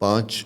5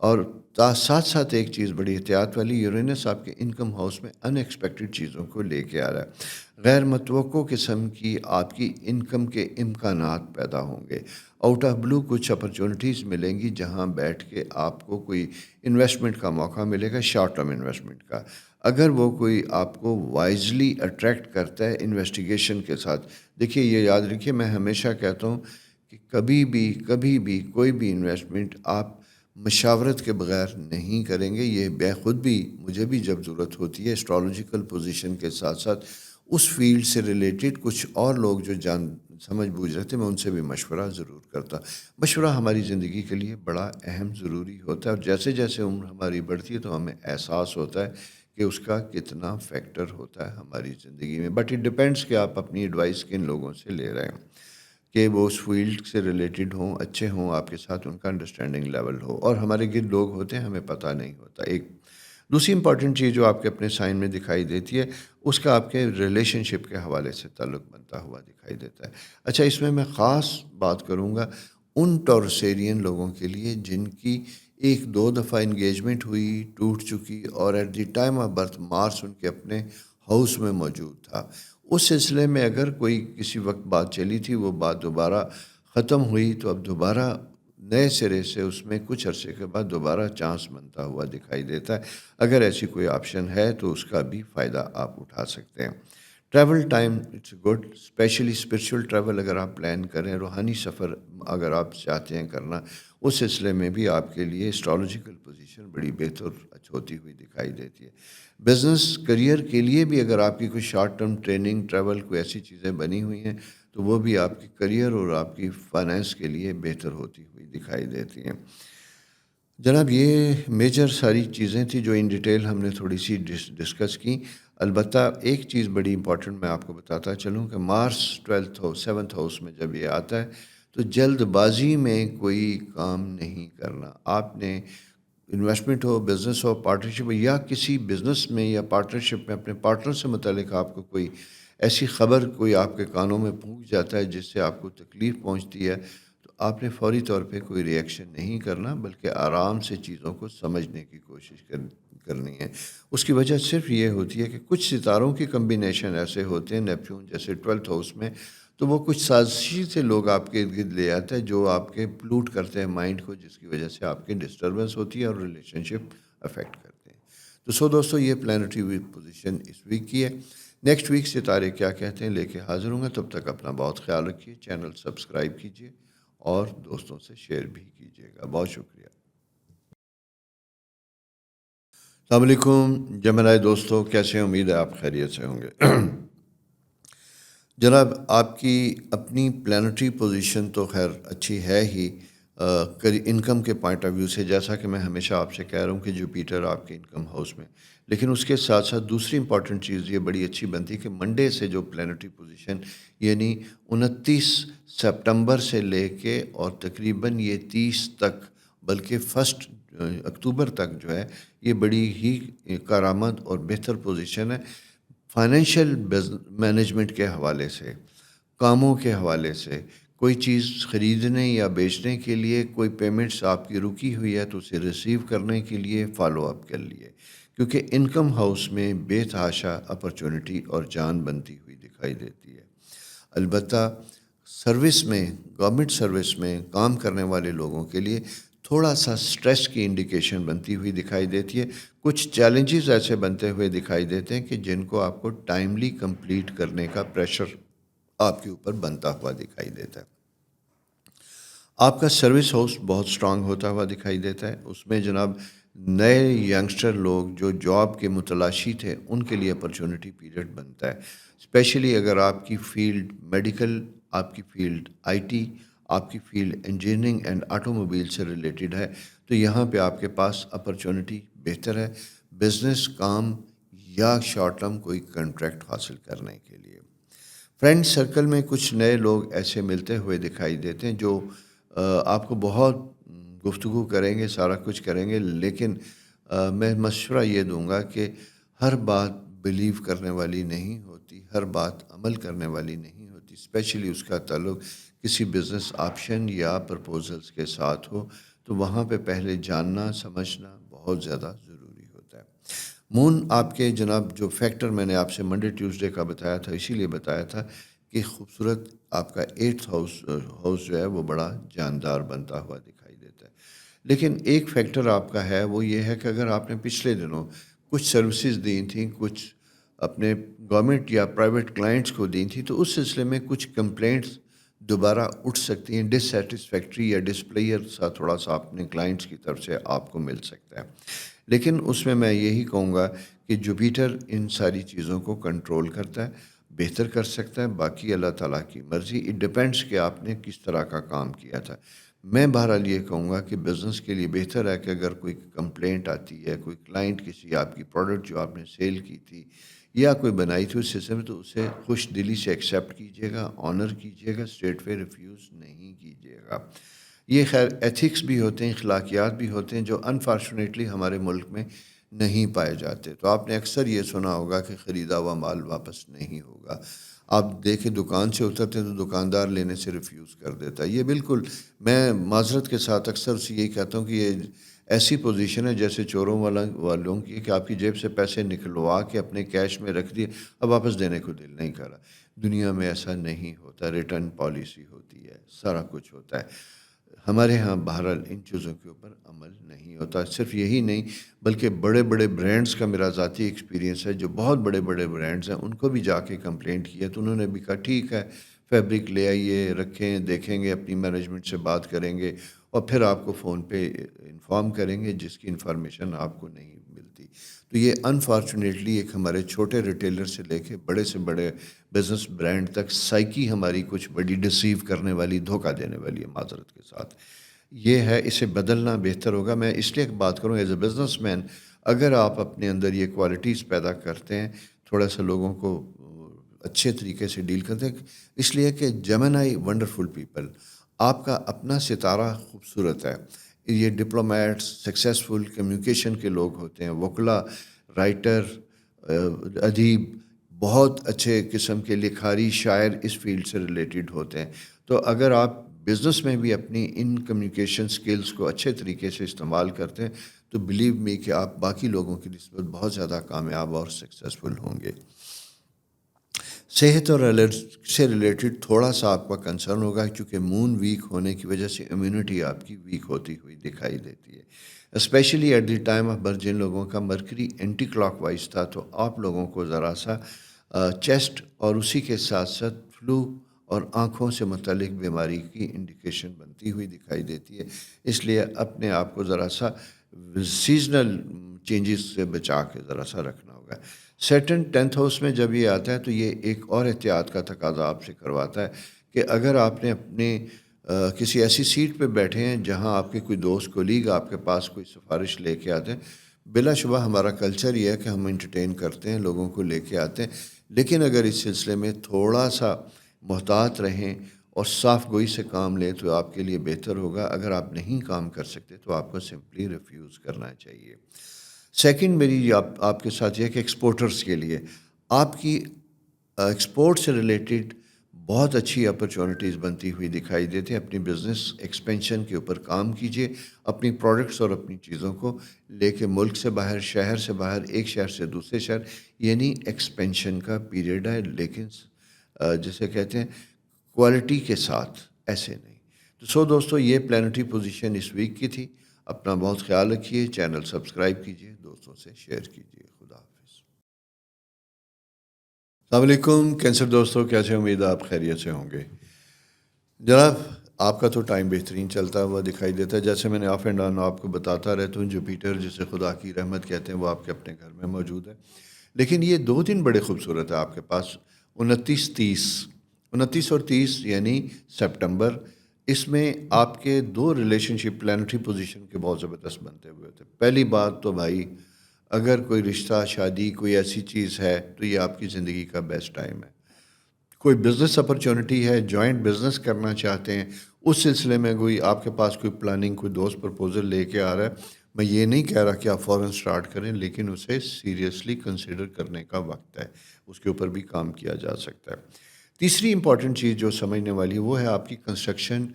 اور ساتھ ساتھ ایک چیز بڑی احتیاط والی، یورینس آپ کے انکم ہاؤس میں ان ایکسپیکٹڈ چیزوں کو لے کے آ رہا ہے، غیر متوقع قسم کی آپ کی انکم کے امکانات پیدا ہوں گے، آؤٹ آف بلو کچھ اپرچونیٹیز ملیں گی جہاں بیٹھ کے آپ کو کوئی انویسٹمنٹ کا موقع ملے گا، شارٹ ٹرم انویسٹمنٹ کا، اگر وہ کوئی آپ کو وائزلی اٹریکٹ کرتا ہے انویسٹیگیشن کے ساتھ۔ دیکھیے یہ یاد رکھیے، میں ہمیشہ کہتا ہوں کہ کبھی بھی کوئی بھی انویسٹمنٹ آپ مشاورت کے بغیر نہیں کریں گے۔ یہ بے خود بھی مجھے بھی جب ضرورت ہوتی ہے اسٹرالوجیکل پوزیشن کے ساتھ ساتھ اس فیلڈ سے ریلیٹڈ کچھ اور لوگ جو سمجھ بوجھ رہتے میں ان سے بھی مشورہ ضرور کرتا۔ مشورہ ہماری زندگی کے لیے بڑا اہم ضروری ہوتا ہے، اور جیسے جیسے عمر ہماری بڑھتی ہے تو ہمیں احساس ہوتا ہے کہ اس کا کتنا فیکٹر ہوتا ہے ہماری زندگی میں۔ بٹ اٹ ڈپینڈس کہ آپ اپنی ایڈوائس کن لوگوں سے لے رہے ہیں، کہ وہ اس فیلڈ سے ریلیٹڈ ہوں، اچھے ہوں، آپ کے ساتھ ان کا انڈرسٹینڈنگ لیول ہو، اور ہمارے گرد لوگ ہوتے ہیں ہمیں پتہ نہیں ہوتا۔ ایک دوسری امپورٹنٹ چیز جو آپ کے اپنے سائن میں دکھائی دیتی ہے، اس کا آپ کے ریلیشن شپ کے حوالے سے تعلق بنتا ہوا دکھائی دیتا ہے۔ اچھا، اس میں خاص بات کروں گا ان ٹورسیرین لوگوں کے لیے جن کی ایک دو دفعہ انگیجمنٹ ہوئی، ٹوٹ چکی، اور at the time of birth Mars ان کے اپنے ہاؤس میں موجود تھا۔ اس سلسلے میں اگر کوئی کسی وقت بات چلی تھی، وہ بات دوبارہ ختم ہوئی، تو اب دوبارہ نئے سرے سے اس میں کچھ عرصے کے بعد دوبارہ چانس بنتا ہوا دکھائی دیتا ہے۔ اگر ایسی کوئی آپشن ہے تو اس کا بھی فائدہ آپ اٹھا سکتے ہیں۔ Travel time it's good, especially spiritual travel اگر آپ پلان کریں، روحانی سفر اگر آپ چاہتے ہیں کرنا، اس سلسلے میں بھی آپ کے لیے اسٹرالوجیکل پوزیشن بڑی بہتر ہوتی ہوئی دکھائی دیتی ہے۔ بزنس کریئر کے لیے بھی اگر آپ کی کوئی شارٹ ٹرم ٹریننگ، ٹریول، کوئی ایسی چیزیں بنی ہوئی ہیں تو وہ بھی آپ کی کریئر اور آپ کی فائنینس کے لیے بہتر ہوتی ہوئی دکھائی دیتی ہیں۔ جناب یہ میجر ساری چیزیں تھیں جو ان ڈیٹیل ہم نے تھوڑی سی ڈسکس کی۔ البتہ ایک چیز بڑی امپورٹنٹ میں آپ کو بتاتا چلوں کہ مارس 7th ہاؤس میں جب یہ آتا ہے تو جلد بازی میں کوئی کام نہیں کرنا۔ آپ نے انویسٹمنٹ ہو، بزنس ہو، پارٹنرشپ ہو، یا کسی بزنس میں یا پارٹنرشپ میں اپنے پارٹنر سے متعلق آپ کو کوئی ایسی خبر کوئی آپ کے کانوں میں پہنچ جاتا ہے جس سے آپ کو تکلیف پہنچتی ہے، تو آپ نے فوری طور پہ کوئی ری ایکشن نہیں کرنا، بلکہ آرام سے چیزوں کو سمجھنے کی کوشش کرنی ہے۔ اس کی وجہ صرف یہ ہوتی ہے کہ کچھ ستاروں کی کمبینیشن ایسے ہوتے ہیں، نیپچون جیسے 12th ہاؤس میں، تو وہ کچھ سازشی سے لوگ آپ کے ارد گرد لے آتے ہیں جو آپ کے پلوٹ کرتے ہیں مائنڈ کو، جس کی وجہ سے آپ کی ڈسٹربنس ہوتی ہے اور ریلیشن شپ افیکٹ کرتے ہیں۔ تو دوستو یہ پلانٹری ویک پوزیشن اس ویک کی ہے۔ نیکسٹ ویک ستارے کیا کہتے ہیں لے کے حاضر ہوں گا۔ تب تک اپنا بہت خیال رکھیے، چینل سبسکرائب کیجیے اور دوستوں سے شیئر بھی کیجیے گا۔ بہت شکریہ۔ السلام علیکم جمعرائے دوستو، کیسے ہیں؟ امید ہے آپ خیریت سے ہوں گے۔ جناب آپ کی اپنی پلانٹری پوزیشن تو خیر اچھی ہے ہی انکم کے پوائنٹ آف ویو سے، جیسا کہ میں ہمیشہ آپ سے کہہ رہا ہوں کہ جوپیٹر آپ کے انکم ہاؤس میں، لیکن اس کے ساتھ ساتھ دوسری امپورٹنٹ چیز یہ بڑی اچھی بنتی ہے کہ منڈے سے جو پلانٹری پوزیشن یعنی 29 سپتمبر سے لے کے اور تقریباً یہ 30 تک، بلکہ 1 اکتوبر تک جو ہے، یہ بڑی ہی کارآمد اور بہتر پوزیشن ہے فائنینشیل مینجمنٹ کے حوالے سے، کاموں کے حوالے سے۔ کوئی چیز خریدنے یا بیچنے کے لیے کوئی پیمنٹس آپ کی رکی ہوئی ہے تو اسے ریسیو کرنے کے لیے فالو اپ کر لیے، کیونکہ انکم ہاؤس میں بے تحاشا اپرچونٹی اور جان بنتی ہوئی دکھائی دیتی ہے۔ البتہ سروس میں، گورنمنٹ سروس میں کام کرنے والے لوگوں کے لیے تھوڑا سا سٹریس کی انڈیکیشن بنتی ہوئی دکھائی دیتی ہے۔ کچھ چیلنجز ایسے بنتے ہوئے دکھائی دیتے ہیں کہ جن کو آپ کو ٹائملی کمپلیٹ کرنے کا پریشر آپ کے اوپر بنتا ہوا دکھائی دیتا ہے۔ آپ کا سروس ہاؤس بہت سٹرانگ ہوتا ہوا دکھائی دیتا ہے۔ اس میں جناب نئے ینگسٹر لوگ جو جاب کے متلاشی تھے ان کے لیے اپرچونٹی پیریڈ بنتا ہے، اسپیشلی اگر آپ کی فیلڈ میڈیکل، آپ کی فیلڈ آئی ٹی، آپ کی field engineering and auto mobile سے ریلیٹڈ ہے، تو یہاں پہ آپ کے پاس اپرچونٹی بہتر ہے بزنس کام یا شارٹ ٹرم کوئی کنٹریکٹ حاصل کرنے کے لیے۔ فرینڈ سرکل میں کچھ نئے لوگ ایسے ملتے ہوئے دکھائی دیتے ہیں جو آپ کو بہت گفتگو کریں گے، سارا کچھ کریں گے، لیکن میں مشورہ یہ دوں گا کہ ہر بات بلیو کرنے والی نہیں ہوتی، ہر بات عمل کرنے والی نہیں ہوتی، اسپیشلی اس کا تعلق کسی بزنس آپشن یا پرپوزلز کے ساتھ ہو تو وہاں پہ پہلے جاننا سمجھنا بہت زیادہ ضروری ہوتا ہے۔ مون آپ کے جناب جو فیکٹر میں نے آپ سے منڈے ٹیوزڈے کا بتایا تھا، اسی لیے بتایا تھا کہ خوبصورت آپ کا 8th ہاؤس جو ہے وہ بڑا جاندار بنتا ہوا دکھائی دیتا ہے۔ لیکن ایک فیکٹر آپ کا ہے وہ یہ ہے کہ اگر آپ نے پچھلے دنوں کچھ سروسز دی تھیں، کچھ اپنے گورنمنٹ یا پرائیویٹ کلائنٹس کو دی تھیں، تو اس سلسلے میں کچھ کمپلینٹس دوبارہ اٹھ سکتی ہیں، ڈس سیٹسفیکٹری یا ڈسپلیئر سا تھوڑا سا اپنے کلائنٹس کی طرف سے آپ کو مل سکتا ہے۔ لیکن اس میں یہی کہوں گا کہ جوپیٹر ان ساری چیزوں کو کنٹرول کرتا ہے، بہتر کر سکتا ہے، باقی اللہ تعالیٰ کی مرضی، اٹ ڈپینڈس کہ آپ نے کس طرح کا کام کیا تھا۔ میں بہرحال یہ کہوں گا کہ بزنس کے لیے بہتر ہے کہ اگر کوئی کمپلینٹ آتی ہے، کوئی کلائنٹ کسی آپ کی پروڈکٹ جو آپ نے سیل کی تھی یا کوئی بنائی تھی اس سلسلے میں، تو اسے خوش دلی سے ایکسیپٹ کیجیے گا، آنر کیجیے گا، اسٹریٹ وے ریفیوز نہیں کیجیے گا۔ یہ خیر ایتھکس بھی ہوتے ہیں، اخلاقیات بھی ہوتے ہیں جو انفارچونیٹلی ہمارے ملک میں نہیں پائے جاتے۔ تو آپ نے اکثر یہ سنا ہوگا کہ خریدا ہوا مال واپس نہیں ہوگا۔ آپ دیکھیں دکان سے اترتے ہیں تو دکاندار لینے سے ریفیوز کر دیتا ہے۔ یہ بالکل میں معذرت کے ساتھ اکثر سے یہی کہتا ہوں کہ یہ ایسی پوزیشن ہے جیسے چوروں والوں کی، کہ آپ کی جیب سے پیسے نکلوا کے اپنے کیش میں رکھ دیے، اب واپس دینے کو دل نہیں کر رہا۔ دنیا میں ایسا نہیں ہوتا، ریٹرن پالیسی ہوتی ہے، سارا کچھ ہوتا ہے۔ ہمارے ہاں بہرحال ان چیزوں کے اوپر عمل نہیں ہوتا۔ صرف یہی نہیں بلکہ بڑے بڑے برانڈز کا میرا ذاتی ایکسپیرینس ہے، جو بہت بڑے بڑے برانڈز ہیں ان کو بھی جا کے کمپلینٹ کیا تو انہوں نے بھی کہا ٹھیک ہے فیبرک لے آئیے، رکھیں، دیکھیں گے، اپنی مینجمنٹ سے بات کریں گے اور پھر آپ کو فون پہ انفارم کریں گے، جس کی انفارمیشن آپ کو نہیں ملتی۔ تو یہ انفارچونیٹلی ایک ہمارے چھوٹے ریٹیلر سے لے کے بڑے سے بڑے بزنس برانڈ تک سائیکی ہماری کچھ بڑی ڈسیو کرنے والی، دھوکہ دینے والی ہے، معذرت کے ساتھ یہ ہے۔ اسے بدلنا بہتر ہوگا۔ میں اس لیے بات کروں ایز اے بزنس مین، اگر آپ اپنے اندر یہ کوالٹیز پیدا کرتے ہیں، تھوڑا سا لوگوں کو اچھے طریقے سے ڈیل کرتے ہیں، اس لیے کہ جیمنائی ونڈرفل پیپل، آپ کا اپنا ستارہ خوبصورت ہے۔ یہ ڈپلومیٹس، سکسیسفل کمیونیکیشن کے لوگ ہوتے ہیں، وکلا، رائٹر، ادیب، بہت اچھے قسم کے لکھاری، شاعر اس فیلڈ سے ریلیٹڈ ہوتے ہیں۔ تو اگر آپ بزنس میں بھی اپنی ان کمیونیکیشن سکلز کو اچھے طریقے سے استعمال کرتے ہیں تو بلیو می کہ آپ باقی لوگوں کی نسبت بہت زیادہ کامیاب اور سکسیسفل ہوں گے۔ صحت اور الرجی سے ریلیٹڈ تھوڑا سا آپ کا کنسرن ہوگا، کیونکہ مون ویک ہونے کی وجہ سے امیونٹی آپ کی ویک ہوتی ہوئی دکھائی دیتی ہے، especially at the time of birth. جن لوگوں کا مرکری اینٹی کلاک وائز تھا تو آپ لوگوں کو ذرا سا چیسٹ اور اسی کے ساتھ ساتھ فلو اور آنکھوں سے متعلق بیماری کی انڈیکیشن بنتی ہوئی دکھائی دیتی ہے۔ اس لیے اپنے آپ کو ذرا سا سیزنل چینجز سے بچا کے ذرا سا رکھنا ہوگا۔ سیٹرن 10th ہاؤس میں جب یہ آتا ہے تو یہ ایک اور احتیاط کا تقاضا آپ سے کرواتا ہے کہ اگر آپ نے اپنے کسی ایسی سیٹ پہ بیٹھے ہیں جہاں آپ کے کوئی دوست کولیگ آپ کے پاس کوئی سفارش لے کے آتے ہیں، بلا شبہ ہمارا کلچر یہ ہے کہ ہم انٹرٹین کرتے ہیں، لوگوں کو لے کے آتے ہیں، لیکن اگر اس سلسلے میں تھوڑا سا محتاط رہیں اور صاف گوئی سے کام لیں تو آپ کے لیے بہتر ہوگا۔ اگر آپ نہیں کام کر سکتے تو آپ کو سمپلی ریفیوز کرنا چاہیے۔ سیکنڈ میری آپ کے ساتھ یہ کہ ایکسپورٹرز کے لیے آپ کی ایکسپورٹ سے ریلیٹڈ بہت اچھی اپرچونٹیز بنتی ہوئی دکھائی دیتی ہیں۔ اپنی بزنس ایکسپینشن کے اوپر کام کیجیے، اپنی پروڈکٹس اور اپنی چیزوں کو لے کے ملک سے باہر، شہر سے باہر، ایک شہر سے دوسرے شہر، یعنی ایکسپینشن کا پیریڈ ہے، لیکن جسے کہتے ہیں کوالٹی کے ساتھ، ایسے نہیں۔ تو دوستو یہ پلانٹری پوزیشن اس ویک کی تھی۔ اپنا بہت خیال رکھیے، چینل سبسکرائب کیجیے، دوستوں سے شیئر کیجیے۔ خدا حافظ۔ السلام علیکم کینسر دوستوں، کیسے؟ امید ہے آپ خیریت سے ہوں گے۔ جناب آپ کا تو ٹائم بہترین چلتا ہوا دکھائی دیتا ہے، جیسے میں نے آف اینڈ آن آپ کو بتاتا رہتا ہوں، جوپیٹر جسے خدا کی رحمت کہتے ہیں وہ آپ کے اپنے گھر میں موجود ہے، لیکن یہ 2 دن بڑے خوبصورت ہے آپ کے پاس، 29 اور 30 یعنی سپٹمبر۔ اس میں آپ کے 2 ریلیشن شپ پلانٹری پوزیشن کے بہت زبردست بنتے ہوئے تھے۔ پہلی بات تو بھائی، اگر کوئی رشتہ، شادی، کوئی ایسی چیز ہے تو یہ آپ کی زندگی کا بیسٹ ٹائم ہے۔ کوئی بزنس اپرچونٹی ہے، جوائنٹ بزنس کرنا چاہتے ہیں، اس سلسلے میں کوئی آپ کے پاس کوئی پلاننگ، کوئی دوست پرپوزل لے کے آ رہا ہے، میں یہ نہیں کہہ رہا کہ آپ فوراً سٹارٹ کریں، لیکن اسے سیریسلی کنسیڈر کرنے کا وقت ہے، اس کے اوپر بھی کام کیا جا سکتا ہے۔ تیسری امپورٹنٹ چیز جو سمجھنے والی ہے وہ ہے آپ کی کنسٹرکشن.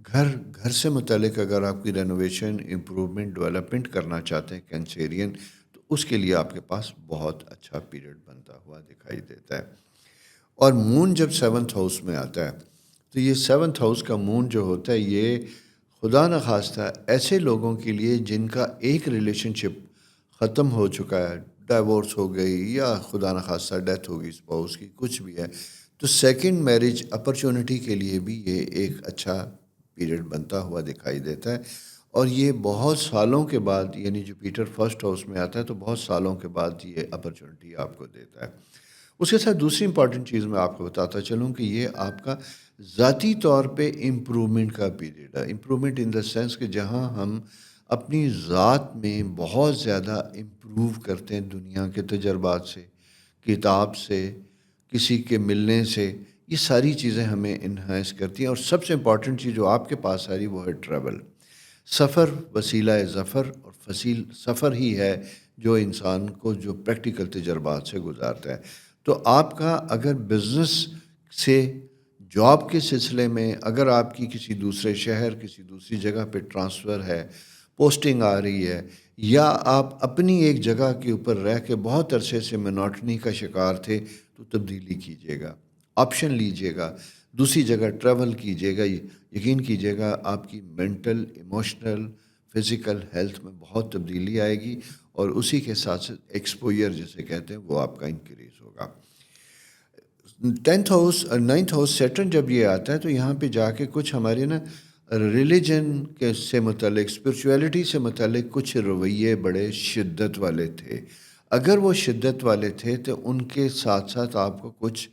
گھر سے متعلق اگر آپ کی رینوویشن، امپروومنٹ، ڈیولپمنٹ کرنا چاہتے ہیں کینسیرین، تو اس کے لیے آپ کے پاس بہت اچھا پیریڈ بنتا ہوا دکھائی دیتا ہے. اور مون جب 7th ہاؤس میں آتا ہے تو یہ 7th ہاؤس کا مون جو ہوتا ہے یہ خدا نخواستہ ایسے لوگوں کے لیے جن کا ایک ریلیشن شپ ختم ہو چکا ہے، ڈائیورس ہو گئی یا خدا نخواستہ ڈیتھ ہو گئی اسپاؤس کی، کچھ بھی ہے، تو سیکنڈ میرج اپرچونٹی کے لیے بھی یہ ایک اچھا پیریڈ بنتا ہوا دکھائی دیتا ہے. اور یہ بہت سالوں کے بعد، یعنی جوپیٹر فرسٹ ہاؤس میں آتا ہے تو بہت سالوں کے بعد یہ اپرچونٹی آپ کو دیتا ہے. اس کے ساتھ دوسری امپورٹنٹ چیز میں آپ کو بتاتا چلوں کہ یہ آپ کا ذاتی طور پہ امپرومنٹ کا پیریڈ ہے. امپرومنٹ ان دا سینس کہ جہاں ہم اپنی ذات میں بہت زیادہ امپروو کرتے ہیں دنیا کے تجربات سے، کتاب سے، کسی کے ملنے سے. یہ ساری چیزیں ہمیں انہانس کرتی ہیں. اور سب سے امپورٹنٹ چیز جو آپ کے پاس آ رہی وہ ہے ٹریول. سفر وسیلہ ظفر، اور سفر ہی ہے جو انسان کو جو پریکٹیکل تجربات سے گزارتا ہے. تو آپ کا اگر بزنس سے، جاب کے سلسلے میں، اگر آپ کی کسی دوسرے شہر، کسی دوسری جگہ پہ ٹرانسفر ہے، پوسٹنگ آ رہی ہے، یا آپ اپنی ایک جگہ کے اوپر رہ کے بہت عرصے سے منوٹنی کا شکار تھے، تو تبدیلی کیجیے گا، آپشن لیجیے گا، دوسری جگہ ٹریول کیجیے گا. یقین کیجیے گا آپ کی مینٹل، ایموشنل، فزیکل ہیلتھ میں بہت تبدیلی آئے گی، اور اسی کے ساتھ ساتھ ایکسپوئر جسے کہتے ہیں وہ آپ کا انکریز ہوگا. 9th ہاؤس سیٹرن جب یہ آتا ہے تو یہاں پہ جا کے کچھ ہمارے نا ریلیجن کے سے متعلق، اسپرچویلٹی سے متعلق کچھ رویے بڑے شدت والے تھے. اگر وہ شدت والے تھے تو ان کے ساتھ ساتھ آپ کو کچھ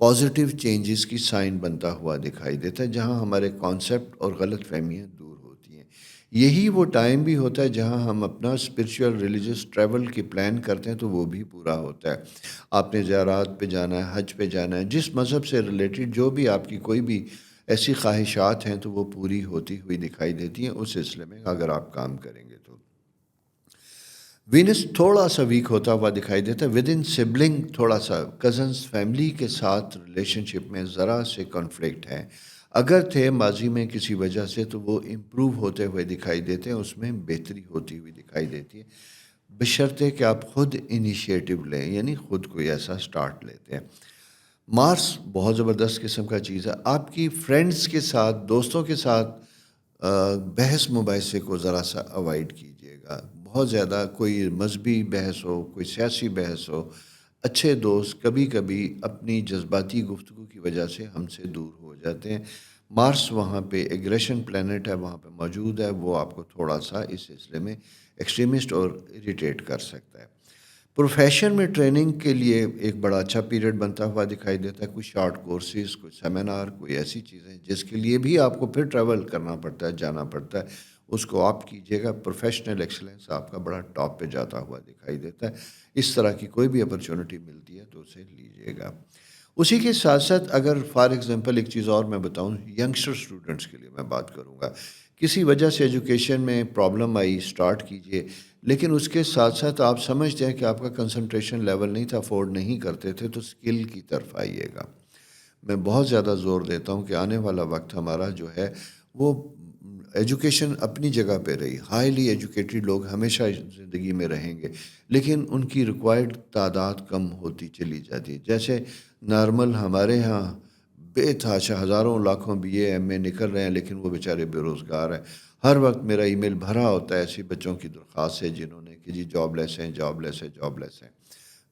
پازیٹیو چینجز کی سائن بنتا ہوا دکھائی دیتا ہے، جہاں ہمارے کانسیپٹ اور غلط فہمیاں دور ہوتی ہیں. یہی وہ ٹائم بھی ہوتا ہے جہاں ہم اپنا اسپرچول ریلیجس ٹریول کی پلان کرتے ہیں تو وہ بھی پورا ہوتا ہے. آپ نے زیارات پہ جانا ہے، حج پہ جانا ہے، جس مذہب سے ریلیٹڈ جو بھی آپ کی کوئی بھی ایسی خواہشات ہیں تو وہ پوری ہوتی ہوئی دکھائی دیتی ہیں اس سلسلے میں اگر آپ کام کریں گے تو. وینس تھوڑا سا ویک ہوتا ہوا دکھائی دیتا ہے ود ان سبلنگ، تھوڑا سا کزنس فیملی کے ساتھ ریلیشن شپ میں ذرا سے کانفلکٹ ہے. اگر تھے ماضی میں کسی وجہ سے تو وہ امپروو ہوتے ہوئے دکھائی دیتے ہیں، اس میں بہتری ہوتی ہوئی دکھائی دیتی ہے، بشرطے کہ آپ خود انیشیٹو لیں، یعنی خود کوئی ایسا سٹارٹ لیتے ہیں. مارس بہت زبردست قسم کا چیز ہے. آپ کی فرینڈز کے ساتھ، دوستوں کے ساتھ بحث مباحثے کو ذرا سا اوائڈ کیجیے گا. بہت زیادہ کوئی مذہبی بحث ہو، کوئی سیاسی بحث ہو، اچھے دوست کبھی کبھی اپنی جذباتی گفتگو کی وجہ سے ہم سے دور ہو جاتے ہیں. مارس وہاں پہ ایگریشن پلانٹ ہے، وہاں پہ موجود ہے، وہ آپ کو تھوڑا سا اس سلسلے میں ایکسٹریمسٹ اور اریٹیٹ کر سکتا ہے. پروفیشن میں ٹریننگ کے لیے ایک بڑا اچھا پیریڈ بنتا ہوا دکھائی دیتا ہے. کوئی شارٹ کورسز، کوئی سیمینار، کوئی ایسی چیزیں جس کے لیے بھی آپ کو پھر ٹریول کرنا پڑتا ہے، جانا پڑتا ہے، اس کو آپ کیجیے گا. پروفیشنل ایکسلنس آپ کا بڑا ٹاپ پہ جاتا ہوا دکھائی دیتا ہے. اس طرح کی کوئی بھی اپرچونٹی ملتی ہے تو اسے لیجیے گا. اسی کے ساتھ ساتھ اگر فار ایگزامپل ایک چیز اور میں بتاؤں، ینگسٹر اسٹوڈنٹس کے لیے میں بات کروں گا. کسی وجہ سے ایجوکیشن میں پرابلم آئی، سٹارٹ کیجیے، لیکن اس کے ساتھ ساتھ آپ سمجھتے ہیں کہ آپ کا کنسنٹریشن لیول نہیں تھا، افورڈ نہیں کرتے تھے، تو اسکل کی طرف آئیے گا. میں بہت زیادہ زور دیتا ہوں کہ آنے والا وقت ہمارا جو ہے وہ ایجوکیشن اپنی جگہ پہ رہی، ہائیلی ایجوکیٹڈ لوگ ہمیشہ زندگی میں رہیں گے، لیکن ان کی ریکوائرڈ تعداد کم ہوتی چلی جاتی ہے. جیسے نارمل ہمارے ہاں بے تحاشا ہزاروں لاکھوں بی اے ایم اے نکل رہے ہیں، لیکن وہ بیچارے بے روزگار ہیں. ہر وقت میرا ای میل بھرا ہوتا ہے ایسی بچوں کی درخواست ہے جنہوں نے کہ جی جاب لیس ہیں، جاب لیس ہے، جاب لیس ہیں.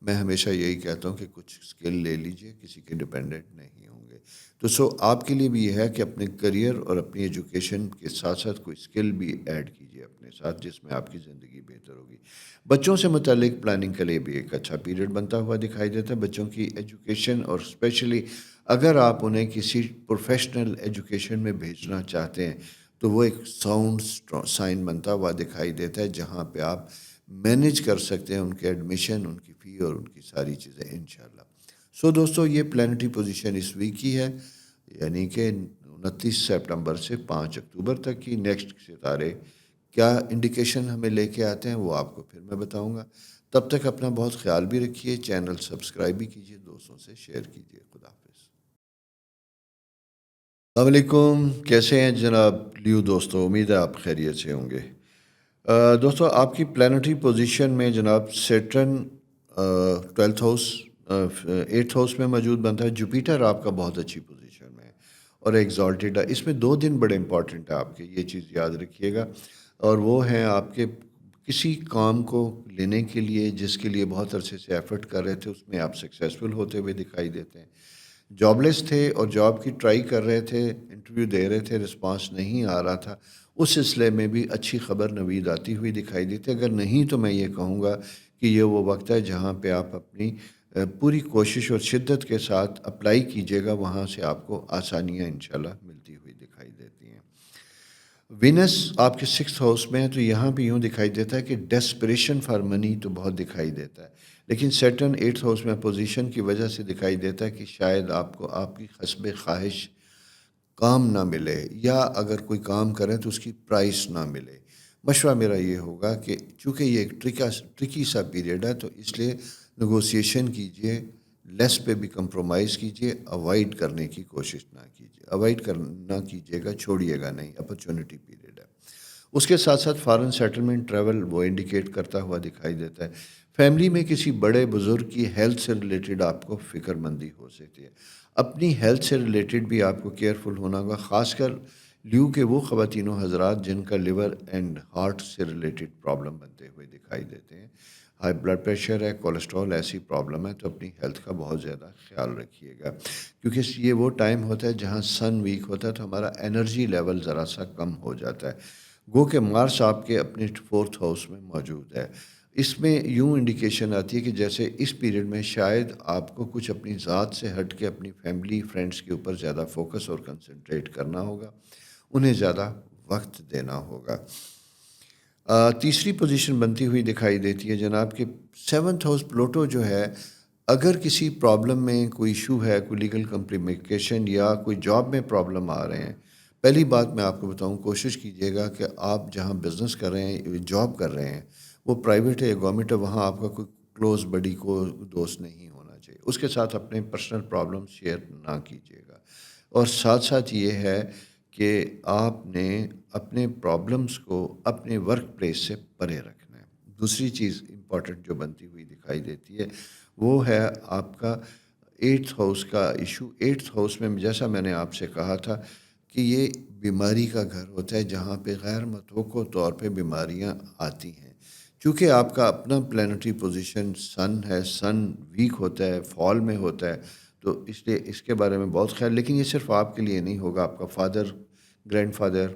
میں ہمیشہ یہی کہتا ہوں کہ کچھ اسکل لے لیجئے، کسی کے ڈپینڈنٹ نہیں ہوں گے. تو آپ کے لیے بھی یہ ہے کہ اپنے کریئر اور اپنی ایجوکیشن کے ساتھ ساتھ کوئی اسکل بھی ایڈ کیجیے اپنے ساتھ، جس میں آپ کی زندگی بہتر ہوگی. بچوں سے متعلق پلاننگ کے لیے بھی ایک اچھا پیریڈ بنتا ہوا دکھائی دیتا ہے. بچوں کی ایجوکیشن، اور اسپیشلی اگر آپ انہیں کسی پروفیشنل ایجوکیشن میں بھیجنا چاہتے ہیں تو وہ ایک ساؤنڈ سائن بنتا ہوا دکھائی دیتا ہے، جہاں پہ آپ مینیج کر سکتے ہیں ان کے ایڈمیشن، ان کی فی اور ان کی ساری چیزیں انشاءاللہ. دوستو یہ پلانٹری پوزیشن اس ویک کی ہے، یعنی کہ 29 سپٹمبر سے 5 اکتوبر تک کی. نیکسٹ ستارے کیا انڈیکیشن ہمیں لے کے آتے ہیں وہ آپ کو پھر میں بتاؤں گا. تب تک اپنا بہت خیال بھی رکھیے، چینل سبسکرائب بھی کیجیے، دوستوں سے شیئر کیجیے. خدا حافظ. السلام علیکم، کیسے ہیں جناب لیو دوستو؟ امید ہے آپ خیریت سے ہوں گے۔ دوستو، آپ کی پلانٹری پوزیشن میں جناب Saturn 12th house 8th house میں موجود بنتا ہے۔ جوپیٹر آپ کا بہت اچھی پوزیشن میں ہے اور ایگزالٹیڈ ہے۔ اس میں 2 دن بڑے امپورٹنٹ ہے آپ کے، یہ چیز یاد رکھیے گا، اور وہ ہیں آپ کے کسی کام کو لینے کے لیے جس کے لیے بہت عرصے سے ایفرٹ کر رہے تھے، اس میں آپ سکسیزفل ہوتے ہوئے دکھائی دیتے ہیں۔ جاب لیس تھے اور جاب کی ٹرائی کر رہے تھے، انٹرویو دے رہے تھے، رسپانس نہیں آ رہا تھا، اس سلسلے میں بھی اچھی خبر نوید آتی ہوئی دکھائی دیتی ہے۔ اگر نہیں تو میں یہ کہوں گا کہ یہ وہ وقت ہے جہاں پہ آپ اپنی پوری کوشش اور شدت کے ساتھ اپلائی کیجیے گا، وہاں سے آپ کو آسانیاں انشاءاللہ ملتی ہوئی دکھائی دیتی ہیں۔ وینس آپ کے 6th ہاؤس میں ہے، تو یہاں بھی یوں دکھائی دیتا ہے کہ ڈیسپریشن فار منی تو بہت دکھائی دیتا ہے، لیکن سیٹرن 8th ہاؤس میں پوزیشن کی وجہ سے دکھائی دیتا ہے کہ شاید آپ کو آپ کی حسب خواہش کام نہ ملے، یا اگر کوئی کام کریں تو اس کی پرائس نہ ملے۔ مشورہ میرا یہ ہوگا کہ چونکہ یہ ایک ٹرکی سا پیریڈ ہے، تو اس لیے نگوسیشن کیجئے، لیس پہ بھی کمپرومائز کیجئے، اوائڈ کرنے کی کوشش نہ کیجئے، اوائڈ کرنا کیجئے گا، چھوڑیے گا نہیں، اپرچونٹی پیریڈ ہے۔ اس کے ساتھ ساتھ فارن سیٹلمنٹ ٹریول وہ انڈیکیٹ کرتا ہوا دکھائی دیتا ہے۔ فیملی میں کسی بڑے بزرگ کی ہیلتھ سے ریلیٹڈ آپ کو فکر مندی ہو سکتی ہے۔ اپنی ہیلتھ سے ریلیٹڈ بھی آپ کو کیئرفل ہونا ہوگا، خاص کر لیو کے وہ خواتین و حضرات جن کا لیور اینڈ ہارٹ سے ریلیٹڈ پرابلم بنتے ہوئے دکھائی دیتے ہیں۔ ہائی بلڈ پریشر ہے، کولیسٹرول ایسی پرابلم ہے، تو اپنی ہیلتھ کا بہت زیادہ خیال رکھیے گا، کیونکہ یہ وہ ٹائم ہوتا ہے جہاں سن ویک ہوتا ہے، تو ہمارا انرجی لیول ذرا سا کم ہو جاتا ہے۔ گو کہ مارس آپ کے اپنے 4th ہاؤس میں موجود ہے۔ اس میں یوں انڈیکیشن آتی ہے کہ جیسے اس پیریڈ میں شاید آپ کو کچھ اپنی ذات سے ہٹ کے اپنی فیملی فرینڈس کے اوپر زیادہ فوکس اور کنسنٹریٹ کرنا ہوگا، انہیں زیادہ وقت دینا ہوگا۔ تیسری پوزیشن بنتی ہوئی دکھائی دیتی ہے جناب کہ 7th ہاؤس پلوٹو جو ہے، اگر کسی پرابلم میں کوئی ایشو ہے، کوئی لیگل کمپلیکیشن یا کوئی جاب میں پرابلم آ رہے ہیں، پہلی بات میں آپ کو بتاؤں، کوشش کیجیے گا کہ آپ جہاں بزنس کر رہے ہیں، جاب کر رہے ہیں، وہ پرائیویٹ ہے یا گورنمنٹ ہے، وہاں آپ کا کوئی کلوز بڈی کو دوست نہیں ہونا چاہیے، اس کے ساتھ اپنے پرسنل پرابلم شیئر نہ کیجیے گا۔ اور ساتھ ساتھ یہ ہے کہ آپ نے اپنے پرابلمس کو اپنے ورک پلیس سے پرے رکھنا ہے۔ دوسری چیز امپورٹنٹ جو بنتی ہوئی دکھائی دیتی ہے، وہ ہے آپ کا 8th ہاؤس کا ایشو۔ 8th ہاؤس میں جیسا میں نے آپ سے کہا تھا کہ یہ بیماری کا گھر ہوتا ہے، جہاں پہ غیر متوقع طور پہ بیماریاں آتی ہیں۔ چونکہ آپ کا اپنا پلانٹری پوزیشن سن ہے، سن ویک ہوتا ہے، فال میں ہوتا ہے، تو اس لیے اس کے بارے میں بہت خیال، لیکن یہ صرف آپ کے لیے نہیں ہوگا، آپ کا فادر، گرینڈ فادر،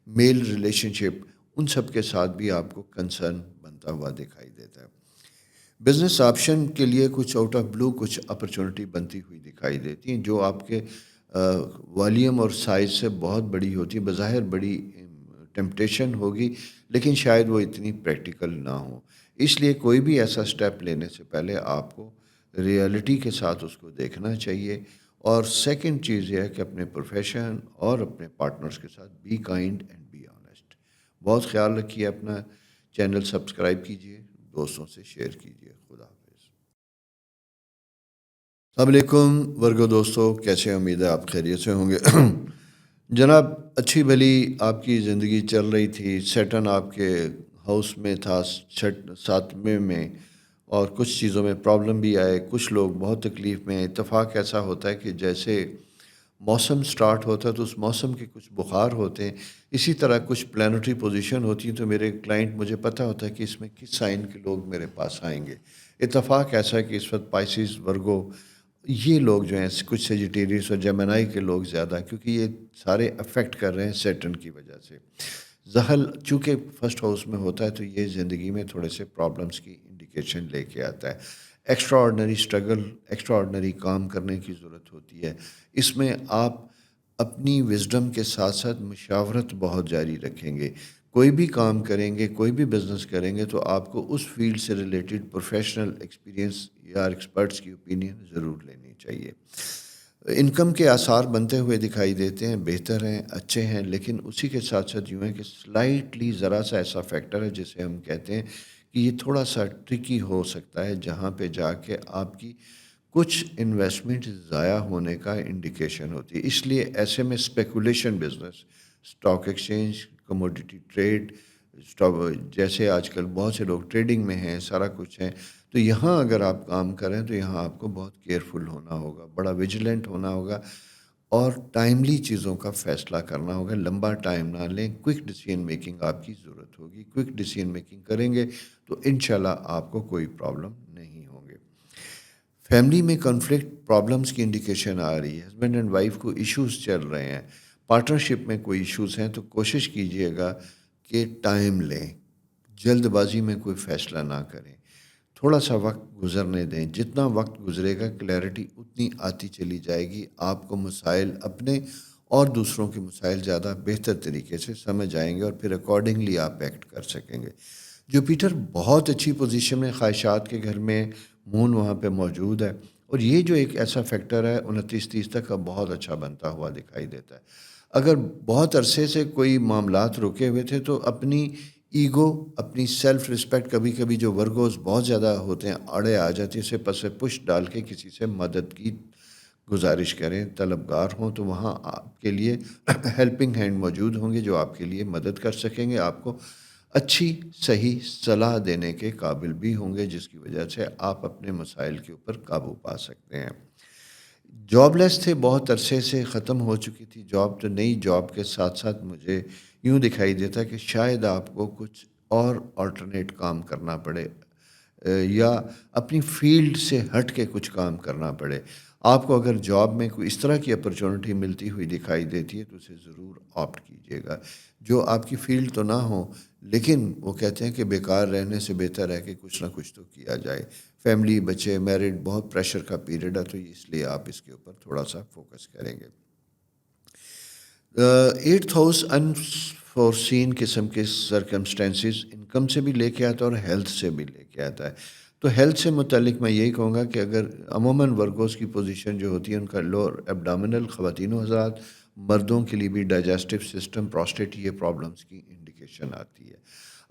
میل ریلیشن شپ، ان سب کے ساتھ بھی آپ کو کنسرن بنتا ہوا دکھائی دیتا ہے۔ بزنس آپشن کے لیے کچھ آؤٹ آف بلو کچھ اپرچونٹی بنتی ہوئی دکھائی دیتی ہیں، جو آپ کے والیوم اور سائز سے بہت بڑی ہوتی ہے، بظاہر بڑی ٹیمپٹیشن ہوگی، لیکن شاید وہ اتنی پریکٹیکل نہ ہو۔ اس لیے کوئی بھی ایسا سٹیپ لینے سے پہلے آپ کو ریئلٹی کے ساتھ اس کو دیکھنا چاہیے۔ اور سیکنڈ چیز یہ ہے کہ اپنے پروفیشن اور اپنے پارٹنرز کے ساتھ be kind and be honest. بہت خیال رکھیے اپنا، چینل سبسکرائب کیجیے، دوستوں سے شیئر کیجیے۔ خدا حافظ۔ السلام علیکم ورگو دوستو، کیسے امید ہے آپ خیریت سے ہوں گے۔ جناب، اچھی بھلی آپ کی زندگی چل رہی تھی، سیٹن آپ کے ہاؤس میں تھا 7ویں میں، اور کچھ چیزوں میں پرابلم بھی آئے، کچھ لوگ بہت تکلیف میں۔ اتفاق ایسا ہوتا ہے کہ جیسے موسم سٹارٹ ہوتا ہے تو اس موسم کے کچھ بخار ہوتے ہیں، اسی طرح کچھ پلانٹری پوزیشن ہوتی ہیں، تو میرے کلائنٹ مجھے پتہ ہوتا ہے کہ اس میں کس سائن کے لوگ میرے پاس آئیں گے۔ اتفاق ایسا ہے کہ اس وقت پائسیز، ورگو، یہ لوگ جو ہیں، کچھ سیجیٹیریس اور جیمنائی کے لوگ زیادہ ہیں، کیونکہ یہ سارے افیکٹ کر رہے ہیں سیٹرن کی وجہ سے۔ زحل چونکہ فرسٹ ہاؤس میں ہوتا ہے، تو یہ زندگی میں تھوڑے سے پرابلمس کی انڈیکیشن لے کے آتا ہے۔ Extraordinary struggle, extraordinary کام کرنے کی ضرورت ہوتی ہے۔ اس میں آپ اپنی وزڈم کے ساتھ ساتھ مشاورت بہت جاری رکھیں گے۔ کوئی بھی کام کریں گے، کوئی بھی بزنس کریں گے، تو آپ کو اس فیلڈ سے ریلیٹڈ پروفیشنل ایکسپیرینس یا ایکسپرٹس کی اوپینین ضرور لینی چاہیے۔ انکم کے آثار بنتے ہوئے دکھائی دیتے ہیں، بہتر ہیں، اچھے ہیں، لیکن اسی کے ساتھ ساتھ یوں ہے کہ سلائٹلی ذرا سا ایسا فیکٹر ہے جسے ہم کہتے ہیں کہ یہ تھوڑا سا ٹرکی ہو سکتا ہے، جہاں پہ جا کے آپ کی کچھ انویسٹمنٹ ضائع ہونے کا انڈیکیشن ہوتی ہے. اس لیے ایسے میں speculation business, stock exchange, commodity trade, جیسے آج کل بہت سے لوگ ٹریڈنگ میں ہیں، سارا کچھ ہے، تو یہاں اگر آپ کام کریں تو یہاں آپ کو بہت کیئرفل ہونا ہوگا، بڑا ویجیلنٹ ہونا ہوگا، اور ٹائملی چیزوں کا فیصلہ کرنا ہوگا. لمبا ٹائم نہ لیں. کوئک ڈیسیژن میکنگ آپ کی ضرورت ہوگی. کوئک ڈیسیژن میکنگ کریں گے تو انشاءاللہ آپ کو کوئی پرابلم نہیں ہوں گے. فیملی میں کنفلکٹ پرابلمس کی انڈیکیشن آ رہی ہے. ہسبینڈ اینڈ وائف کو ایشوز چل رہے ہیں، پارٹنرشپ میں کوئی ایشوز ہیں، تو کوشش کیجئے گا کہ ٹائم لیں، جلد بازی میں کوئی فیصلہ نہ کریں، تھوڑا سا وقت گزرنے دیں. جتنا وقت گزرے گا کلیئرٹی اتنی آتی چلی جائے گی. آپ کو مسائل اپنے اور دوسروں کے مسائل زیادہ بہتر طریقے سے سمجھ آئیں گے، اور پھر اکارڈنگلی آپ ایکٹ کر سکیں گے. جوپیٹر بہت اچھی پوزیشن میں خواہشات کے گھر میں، مون وہاں پہ موجود ہے، اور یہ جو ایک ایسا فیکٹر ہے 29-30 تک کا بہت اچھا بنتا ہوا دکھائی دیتا ہے. اگر بہت عرصے سے کوئی معاملات رکے ہوئے تھے تو اپنی ایگو، اپنی سیلف رسپیکٹ، کبھی کبھی جو ورگوز بہت زیادہ ہوتے ہیں آڑے آ جاتی ہے، اسے پس پش ڈال کے کسی سے مدد کی گزارش کریں. طلبگار ہوں تو وہاں آپ کے لیے ہیلپنگ ہینڈ موجود ہوں گے جو آپ کے لیے مدد کر سکیں گے، آپ کو اچھی صحیح صلاح دینے کے قابل بھی ہوں گے، جس کی وجہ سے آپ اپنے مسائل کے اوپر قابو پا سکتے ہیں. جاب لیس تھے، بہت عرصے سے ختم ہو چکی تھی جاب، تو نئی جاب کے ساتھ ساتھ مجھے یوں دکھائی دیتا کہ شاید آپ کو کچھ اور آلٹرنیٹ کام کرنا پڑے، یا اپنی فیلڈ سے ہٹ کے کچھ کام کرنا پڑے. آپ کو اگر جاب میں کوئی اس طرح کی اپرچونٹی ملتی ہوئی دکھائی دیتی ہے تو اسے ضرور آپٹ کیجیے گا. جو آپ کی فیلڈ تو نہ ہو، لیکن وہ کہتے ہیں کہ بیکار رہنے سے بہتر ہے کہ کچھ نہ کچھ تو کیا جائے. فیملی، بچے، میرڈ، بہت پریشر کا پیریڈ ہے، تو اس لیے آپ اس کے اوپر تھوڑا سا فوکس کریں گے. 8th ہاؤس انفورسین قسم کے سرکمسٹینسز انکم سے بھی لے کے آتا ہے اور ہیلتھ سے بھی لے کے آتا ہے. تو ہیلتھ سے متعلق میں یہی کہوں گا کہ اگر عموماً ورگوز کی پوزیشن جو ہوتی ہے ان کا لوور ایبڈامنل، خواتین و حضرات، مردوں کے لیے بھی ڈائجسٹو سسٹم، پروسٹیٹ، یہ پرابلمس کی انڈیکیشن آتی ہے.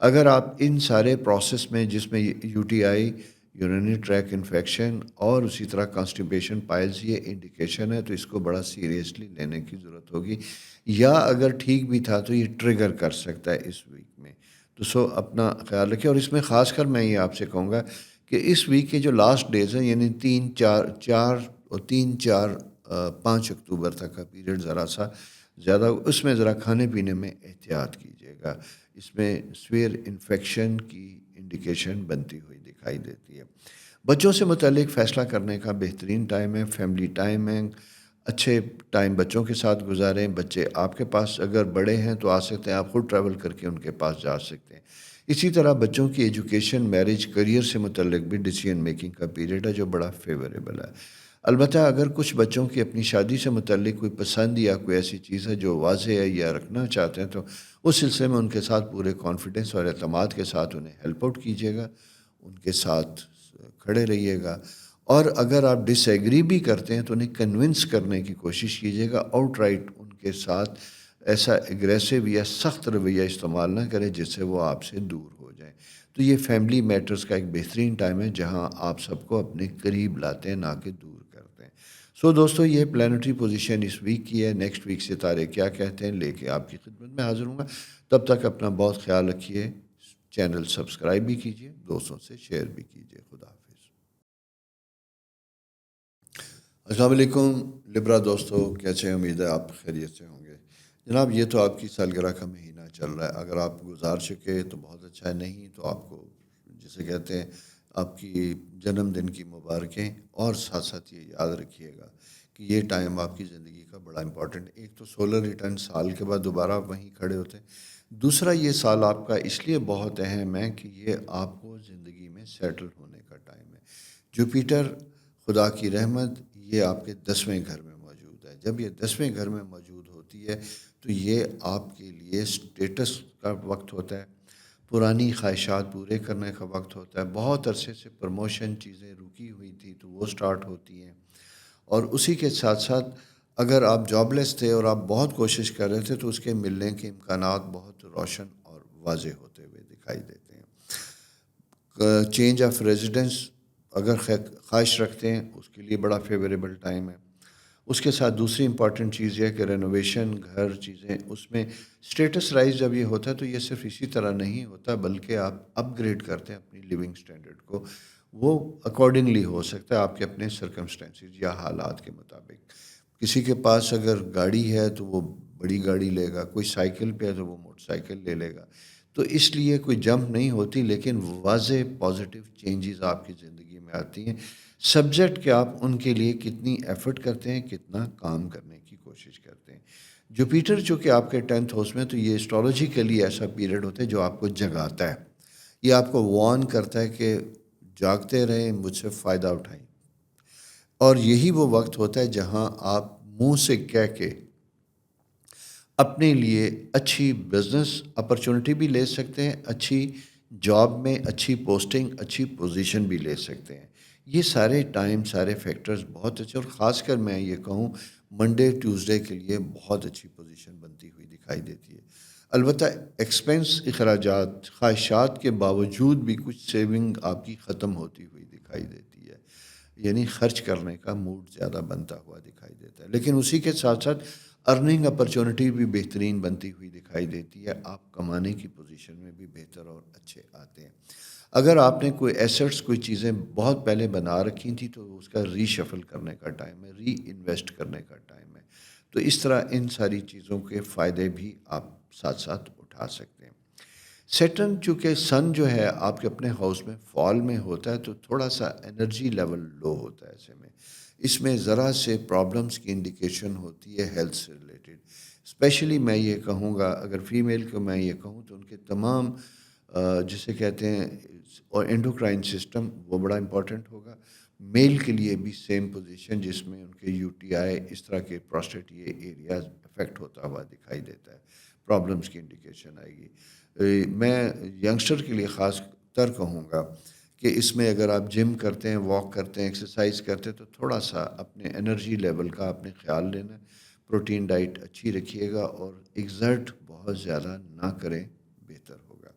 اگر آپ ان سارے پروسیس میں، جس میں U T I, urinary track infection, اور اسی طرح کانسٹیپیشن، پائلز، یہ انڈیکیشن ہے، تو اس کو بڑا سیریسلی لینے کی ضرورت ہوگی. یا اگر ٹھیک بھی تھا تو یہ ٹریگر کر سکتا ہے اس ویک میں. تو اپنا خیال رکھیں. اور اس میں خاص کر میں یہ آپ سے کہوں گا کہ اس ویک کے جو لاسٹ ڈیز ہیں، یعنی 5 اکتوبر تک کا پیریڈ ذرا سا زیادہ، اس میں ذرا کھانے پینے میں احتیاط کیجیے گا. اس میں سویئر انفیکشن کی انڈیکیشن بنتی ہوئی دکھائی دیتی ہے. بچوں سے متعلق فیصلہ کرنے کا بہترین ٹائم ہے، فیملی ٹائم ہے. اچھے ٹائم بچوں کے ساتھ گزاریں. بچے آپ کے پاس اگر بڑے ہیں تو آ سکتے ہیں، آپ خود ٹریول کر کے ان کے پاس جا سکتے ہیں. اسی طرح بچوں کی ایجوکیشن، میرج، کریئر سے متعلق بھی ڈیسیژن میکنگ کا پیریڈ ہے جو بڑا فیوریبل ہے. البتہ اگر کچھ بچوں کی اپنی شادی سے متعلق کوئی پسند یا کوئی ایسی چیز ہے جو واضح ہے یا رکھنا چاہتے ہیں، تو اس سلسلے میں ان کے ساتھ پورے کانفیڈنس اور اعتماد کے ساتھ انہیں ہیلپ آؤٹ کیجیے گا، ان کے ساتھ کھڑے رہیے گا. اور اگر آپ ڈس ایگری بھی کرتے ہیں تو انہیں کنونس کرنے کی کوشش کیجیے گا. آؤٹ رائٹ ان کے ساتھ ایسا ایگریسو یا سخت رویہ استعمال نہ کریں جس سے وہ آپ سے دور ہو جائیں. تو یہ فیملی میٹرز کا ایک بہترین ٹائم ہے جہاں آپ سب کو اپنے قریب لاتے ہیں، نہ کہ دور کرتے ہیں. دوستو، یہ پلانٹری پوزیشن اس ویک کی ہے. نیکسٹ ویک ستارے کیا کہتے ہیں لے کے آپ کی خدمت میں حاضر ہوں گا. تب تک اپنا بہت خیال رکھیے. چینل سبسکرائب بھی کیجیے، دوستوں سے شیئر بھی کیجیے. خدا حافظ. السلام علیکم لبرا دوستو، کیسے ہیں؟ امید ہے آپ خیریت سے ہوں گے. جناب، یہ تو آپ کی سالگرہ کا مہینہ چل رہا ہے. اگر آپ گزار چکے تو بہت اچھا ہے، نہیں تو آپ کو جسے کہتے ہیں آپ کی جنم دن کی مبارکیں. اور ساتھ ساتھ یہ یاد رکھیے گا کہ یہ ٹائم آپ کی زندگی کا بڑا امپورٹنٹ. ایک تو سولر ریٹرن سال کے بعد دوبارہ آپ وہیں کھڑے ہوتے ہیں. دوسرا، یہ سال آپ کا اس لیے بہت اہم ہے کہ یہ آپ کو زندگی میں سیٹل ہونے کا ٹائم ہے. جوپیٹر، خدا کی رحمت، یہ آپ کے 10ویں گھر میں موجود ہے. جب یہ 10ویں گھر میں موجود ہوتی ہے تو یہ آپ کے لیے سٹیٹس کا وقت ہوتا ہے، پرانی خواہشات پورے کرنے کا وقت ہوتا ہے. بہت عرصے سے پروموشن چیزیں رکی ہوئی تھی تو وہ سٹارٹ ہوتی ہیں. اور اسی کے ساتھ ساتھ اگر آپ جاب لیس تھے اور آپ بہت کوشش کر رہے تھے تو اس کے ملنے کے امکانات بہت روشن اور واضح ہوتے ہوئے دکھائی دیتے ہیں. چینج آف ریزیڈنس اگر خواہش رکھتے ہیں اس کے لیے بڑا فیوریبل ٹائم ہے. اس کے ساتھ دوسری امپورٹنٹ چیز یہ ہے کہ رینوویشن گھر چیزیں اس میں اسٹیٹس رائز جب یہ ہوتا ہے تو یہ صرف اسی طرح نہیں ہوتا بلکہ آپ اپ گریڈ کرتے ہیں اپنی لیونگ اسٹینڈرڈ کو. وہ اکارڈنگلی ہو سکتا ہے آپ کے اپنے سرکمسٹینسز یا حالات کے مطابق. کسی کے پاس اگر گاڑی ہے تو وہ بڑی گاڑی لے گا, کوئی سائیکل پہ ہے تو وہ موٹر سائیکل لے لے گا. تو اس لیے کوئی جمپ نہیں ہوتی لیکن واضح پازیٹیو چینجز آپ کی زندگی میں آتی ہیں, سبجیکٹ کہ آپ ان کے لیے کتنی ایفرٹ کرتے ہیں, کتنا کام کرنے کی کوشش کرتے ہیں. جوپیٹر چونکہ آپ کے 10th ہاؤس میں, تو یہ اسٹرالوجیکلی ایسا پیریڈ ہوتا ہے جو آپ کو جگاتا ہے. یہ آپ کو وارن کرتا ہے کہ جاگتے رہیں, مجھ سے فائدہ اٹھائیں. اور یہی وہ وقت ہوتا ہے جہاں آپ منہ سے کہہ کے اپنے لیے اچھی بزنس اپرچونٹی بھی لے سکتے ہیں, اچھی جاب میں اچھی پوسٹنگ, اچھی پوزیشن بھی لے سکتے ہیں. یہ سارے ٹائم, سارے فیکٹرز بہت اچھے, اور خاص کر میں یہ کہوں منڈے ٹیوزڈے کے لیے بہت اچھی پوزیشن بنتی ہوئی دکھائی دیتی ہے. البتہ ایکسپینس, اخراجات, خواہشات کے باوجود بھی کچھ سیونگ آپ کی ختم ہوتی ہوئی دکھائی دیتی ہے, یعنی خرچ کرنے کا موڈ زیادہ بنتا ہوا دکھائی دیتا ہے. لیکن اسی کے ساتھ ساتھ ارننگ اپرچونٹی بھی بہترین بنتی ہوئی دکھائی دیتی ہے, آپ کمانے کی پوزیشن میں بھی بہتر اور اچھے آتے ہیں. اگر آپ نے کوئی ایسٹس, کوئی چیزیں بہت پہلے بنا رکھی تھیں تو اس کا ری شفل کرنے کا ٹائم ہے, ری انویسٹ کرنے کا ٹائم ہے. تو اس طرح ان ساری چیزوں کے فائدے بھی آپ ساتھ ساتھ اٹھا سکتے ہیں. سیٹرن چونکہ سن جو ہے آپ کے اپنے ہاؤس میں فال میں ہوتا ہے تو تھوڑا سا انرجی لیول لو ہوتا ہے. ایسے میں اس میں ذرا سے پرابلمس کی انڈیکیشن ہوتی ہے ہیلتھ سے ریلیٹڈ. اسپیشلی میں یہ کہوں گا, اگر فیمیل کو میں یہ کہوں تو ان کے تمام جسے کہتے ہیں اور انڈوکرائن سسٹم وہ بڑا امپورٹنٹ ہوگا. میل کے لیے بھی سیم پوزیشن جس میں ان کے یو ٹی آئی, اس طرح کے پروسٹیٹ, یہ ایریاز افیکٹ ہوتا ہوا دکھائی دیتا ہے, پرابلمس کی انڈیکیشن آئے گی. میں ینگسٹر کے لیے خاص تر کہوں گا کہ اس میں اگر آپ جم کرتے ہیں, واک کرتے ہیں, ایکسرسائز کرتے ہیں تو تھوڑا سا اپنے انرجی لیول کا آپ نے خیال لینا ہے. پروٹین ڈائٹ اچھی رکھیے گا اور ایگزرٹ بہت زیادہ نہ کریں, بہتر ہوگا.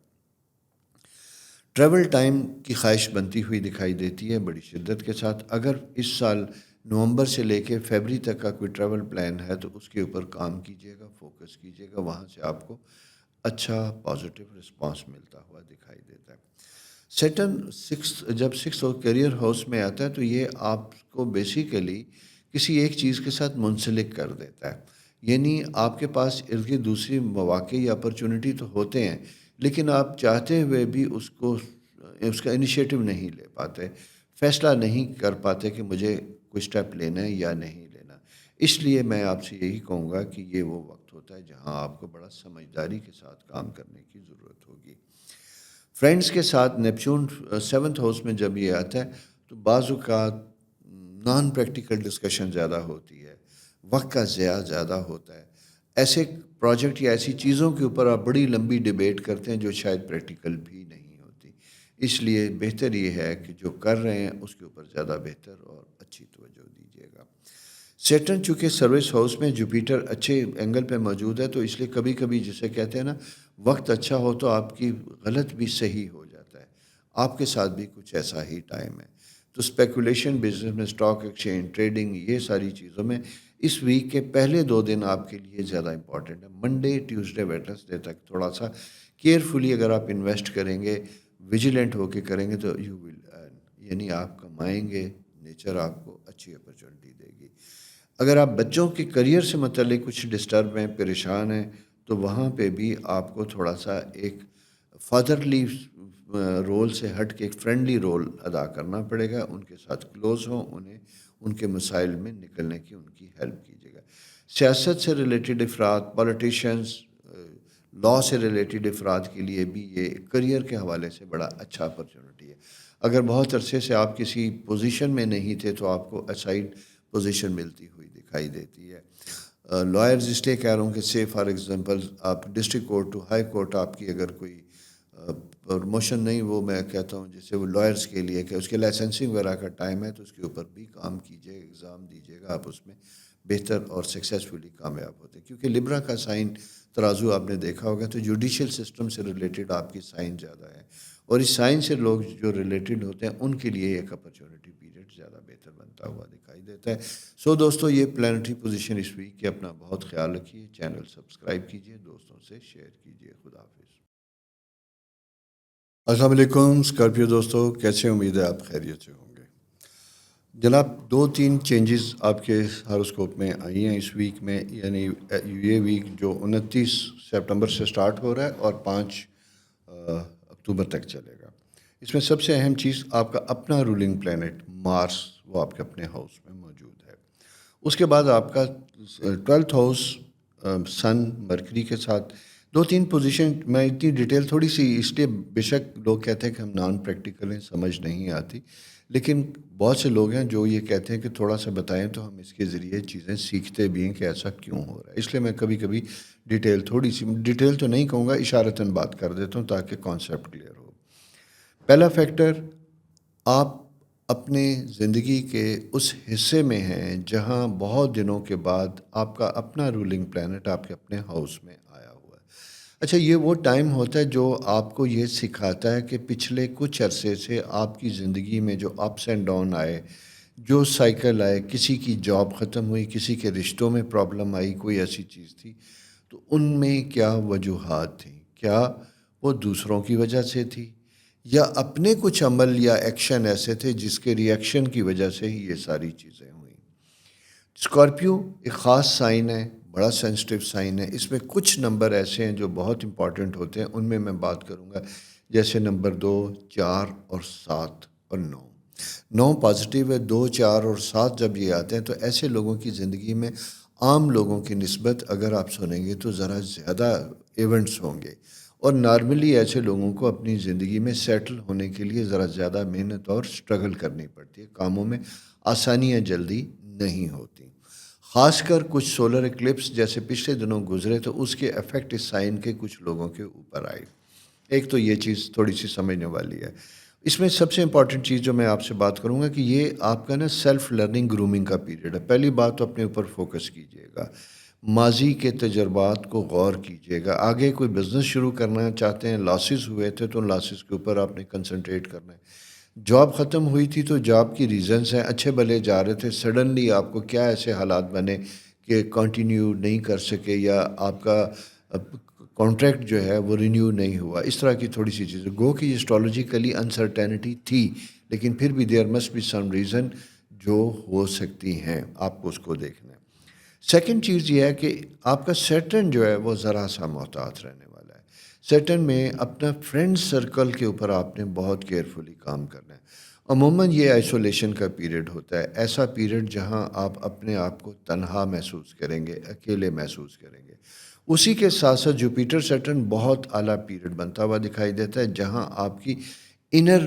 ٹریول ٹائم کی خواہش بنتی ہوئی دکھائی دیتی ہے بڑی شدت کے ساتھ. اگر اس سال نومبر سے لے کے فیبری تک کا کوئی ٹریول پلان ہے تو اس کے اوپر کام کیجیے گا, فوکس کیجیے گا, وہاں سے آپ کو اچھا پازیٹیو رسپانس ملتا ہوا دکھائی دیتا ہے. سیٹرن جب 6 کیریئر ہاؤس میں آتا ہے تو یہ آپ کو بیسیکلی کسی ایک چیز کے ساتھ منسلک کر دیتا ہے. یعنی آپ کے پاس ارد گرد دوسری مواقع یا اپرچونٹی تو ہوتے ہیں لیکن آپ چاہتے ہوئے بھی اس کا انیشیٹو نہیں لے پاتے, فیصلہ نہیں کر پاتے کہ مجھے کوئی اسٹیپ لینا ہے یا نہیں لینا. اس لیے میں آپ سے یہی کہوں گا کہ یہ وہ وقت ہوتا ہے جہاں آپ کو بڑا سمجھداری کے ساتھ کام کرنے کی ضرورت ہوگی. فرینڈس کے ساتھ نیپچون 7th ہاؤس میں جب یہ آتا ہے تو بعض اوقات نان پریکٹیکل ڈسکشن زیادہ ہوتی ہے, وقت کا ضیاع زیادہ ہوتا ہے. ایسے پروجیکٹ یا ایسی چیزوں کے اوپر آپ بڑی لمبی ڈیبیٹ کرتے ہیں جو شاید پریکٹیکل بھی نہیں ہوتی. اس لیے بہتر یہ ہے کہ جو کر رہے ہیں اس کے اوپر زیادہ بہتر اور اچھی توجہ دیجیے گا. سیٹرن چونکہ سروس ہاؤس میں جوپیٹر اچھے اینگل پہ موجود ہے تو اس لیے کبھی کبھی جسے کہتے ہیں نا وقت اچھا ہو تو آپ کی غلط بھی صحیح ہو جاتا ہے. آپ کے ساتھ بھی کچھ ایسا ہی ٹائم ہے. تو اسپیکولیشن بزنس میں, اسٹاک ایکسچینج, ٹریڈنگ, یہ ساری چیزوں میں اس ویک کے پہلے 2 دن آپ کے لیے زیادہ امپورٹنٹ ہے. منڈے ٹیوزڈے ویڈنسڈے تک تھوڑا سا کیئرفلی اگر آپ انویسٹ کریں گے, ویجیلنٹ ہو کے کریں گے تو یو ول ارن, یعنی آپ کمائیں گے, نیچر آپ کو اچھی اپرچونٹی دے گی. اگر آپ بچوں کے کریئر سے متعلق کچھ ڈسٹرب ہیں, پریشان ہیں تو وہاں پہ بھی آپ کو تھوڑا سا ایک فادرلی رول سے ہٹ کے ایک فرینڈلی رول ادا کرنا پڑے گا. ان کے ساتھ کلوز ہوں, انہیں ان کے مسائل میں نکلنے کی ان کی ہیلپ کیجیے گا. سیاست سے ریلیٹڈ افراد, پولیٹیشینس, لاء سے ریلیٹڈ افراد کے لیے بھی یہ کریئر کے حوالے سے بڑا اچھا اپرچونٹی ہے. اگر بہت عرصے سے آپ کسی پوزیشن میں نہیں تھے تو آپ کو اسائڈ پوزیشن ملتی ہوئی دکھائی دیتی ہے. لائرز اس لیے کہہ رہا ہوں کہ سے فار ایگزامپل آپ district court to high court آپ کی اگر کوئی پروموشن نہیں, وہ میں کہتا ہوں جیسے وہ لائرز کے لیے کہ اس کے لائسنسنگ وغیرہ کا ٹائم ہے تو اس کے اوپر بھی کام کیجیے, ایگزام دیجیے گا, آپ اس میں بہتر اور سکسیزفلی کامیاب ہوتے ہیں. کیونکہ لبرا کا سائن ترازو آپ نے دیکھا ہوگا تو جوڈیشل سسٹم سے ریلیٹڈ آپ کی سائن زیادہ ہے اور اس سائن سے لوگ جو ریلیٹڈ ہوتے ہیں ان کے لیے ایک اپرچونٹی پیریڈ زیادہ بہتر بنتا ہوا دکھائی دیتا ہے. سو دوستو یہ پلانٹری پوزیشن اس ویک کے اپنا بہت خیال رکھیے. چینل سبسکرائب کیجیے, دوستوں سے شیئر کیجیے. خدا حافظ. السلام علیکم اسکارپیو دوستو, کیسے امید ہے آپ خیریت سے ہوں گے. جناب 2-3 چینجز آپ کے ہاروسکوپ میں آئی ہیں اس ویک میں, یعنی یہ ویک جو 29 سپٹمبر سے سٹارٹ ہو رہا ہے اور 5 اکتوبر تک چلے گا. اس میں سب سے اہم چیز آپ کا اپنا رولنگ پلانٹ مارس, وہ آپ کے اپنے ہاؤس میں موجود ہے. اس کے بعد آپ کا 12th ہاؤس سن مرکری کے ساتھ 2-3 پوزیشن. میں اتنی ڈیٹیل تھوڑی سی, اس لیے بے شک لوگ کہتے ہیں کہ ہم نان پریکٹیکل ہیں, سمجھ نہیں آتی, لیکن بہت سے لوگ ہیں جو یہ کہتے ہیں کہ تھوڑا سا بتائیں تو ہم اس کے ذریعے چیزیں سیکھتے بھی ہیں کہ ایسا کیوں ہو رہا ہے. اس لیے میں کبھی کبھی ڈیٹیل, تھوڑی سی ڈیٹیل تو نہیں کہوں گا, اشارتاً بات کر دیتا ہوں تاکہ کانسیپٹ کلیئر ہو. پہلا فیکٹر, آپ اپنے زندگی کے اس حصے میں ہیں جہاں بہت دنوں کے بعد آپ کا اپنا رولنگ پلانٹ آپ کے اپنے ہاؤس میں آیا ہوا ہے. اچھا, یہ وہ ٹائم ہوتا ہے جو آپ کو یہ سکھاتا ہے کہ پچھلے کچھ عرصے سے آپ کی زندگی میں جو اپس اینڈ ڈاؤن آئے, جو سائیکل آئے, کسی کی جاب ختم ہوئی, کسی کے رشتوں میں پرابلم آئی, کوئی ایسی چیز تھی, تو ان میں کیا وجوہات تھیں. کیا وہ دوسروں کی وجہ سے تھی یا اپنے کچھ عمل یا ایکشن ایسے تھے جس کے ریئیکشن کی وجہ سے ہی یہ ساری چیزیں ہوئیں. اسکارپیو ایک خاص سائن ہے, بڑا سینسٹیو سائن ہے. اس میں کچھ نمبر ایسے ہیں جو بہت امپورٹنٹ ہوتے ہیں, ان میں بات کروں گا. جیسے نمبر 2, 4 اور 7 اور 9. 9 پازیٹیو ہے, 2, 4 اور 7 جب یہ آتے ہیں تو ایسے لوگوں کی زندگی میں عام لوگوں کی نسبت اگر آپ سنیں گے تو ذرا زیادہ ایونٹس ہوں گے, اور نارملی ایسے لوگوں کو اپنی زندگی میں سیٹل ہونے کے لیے ذرا زیادہ محنت اور سٹرگل کرنی پڑتی ہے. کاموں میں آسانیاں جلدی نہیں ہوتی. خاص کر کچھ سولر ایکلپس جیسے پچھلے دنوں گزرے تو اس کے افیکٹ اس سائن کے کچھ لوگوں کے اوپر آئے. ایک تو یہ چیز تھوڑی سی سمجھنے والی ہے. اس میں سب سے امپورٹنٹ چیز جو میں آپ سے بات کروں گا کہ یہ آپ کا نا سیلف لرننگ گرومنگ کا پیریڈ ہے. پہلی بات تو اپنے اوپر فوکس کیجیے گا, ماضی کے تجربات کو غور کیجیے گا. آگے کوئی بزنس شروع کرنا چاہتے ہیں, لاسز ہوئے تھے تو لاسز کے اوپر آپ نے کنسنٹریٹ کرنا ہے. جاب ختم ہوئی تھی تو جاب کی ریزنز ہیں, اچھے بھلے جا رہے تھے, سڈنلی آپ کو کیا ایسے حالات بنے کہ کنٹینیو نہیں کر سکے یا آپ کا کانٹریکٹ جو ہے وہ رینیو نہیں ہوا. اس طرح کی تھوڑی سی چیزیں گو کہ اسٹرالوجیکلی انسرٹینٹی تھی, لیکن پھر بھی there must be some reason جو ہو سکتی ہیں, آپ کو اس کو دیکھنا ہے. سیکنڈ چیز یہ ہے کہ آپ کا سیٹرن جو ہے وہ ذرا سا محتاط رہنے والا ہے. سیٹرن میں اپنا فرینڈ سرکل کے اوپر آپ نے بہت کیئرفلی کام کرنا ہے. عموماً یہ آئسولیشن کا پیریڈ ہوتا ہے, ایسا پیریڈ جہاں آپ اپنے آپ کو تنہا محسوس کریں گے, اکیلے محسوس کریں گے. اسی کے ساتھ ساتھ جوپیٹر سیٹرن بہت اعلیٰ پیریڈ بنتا ہوا دکھائی دیتا ہے جہاں آپ کی انر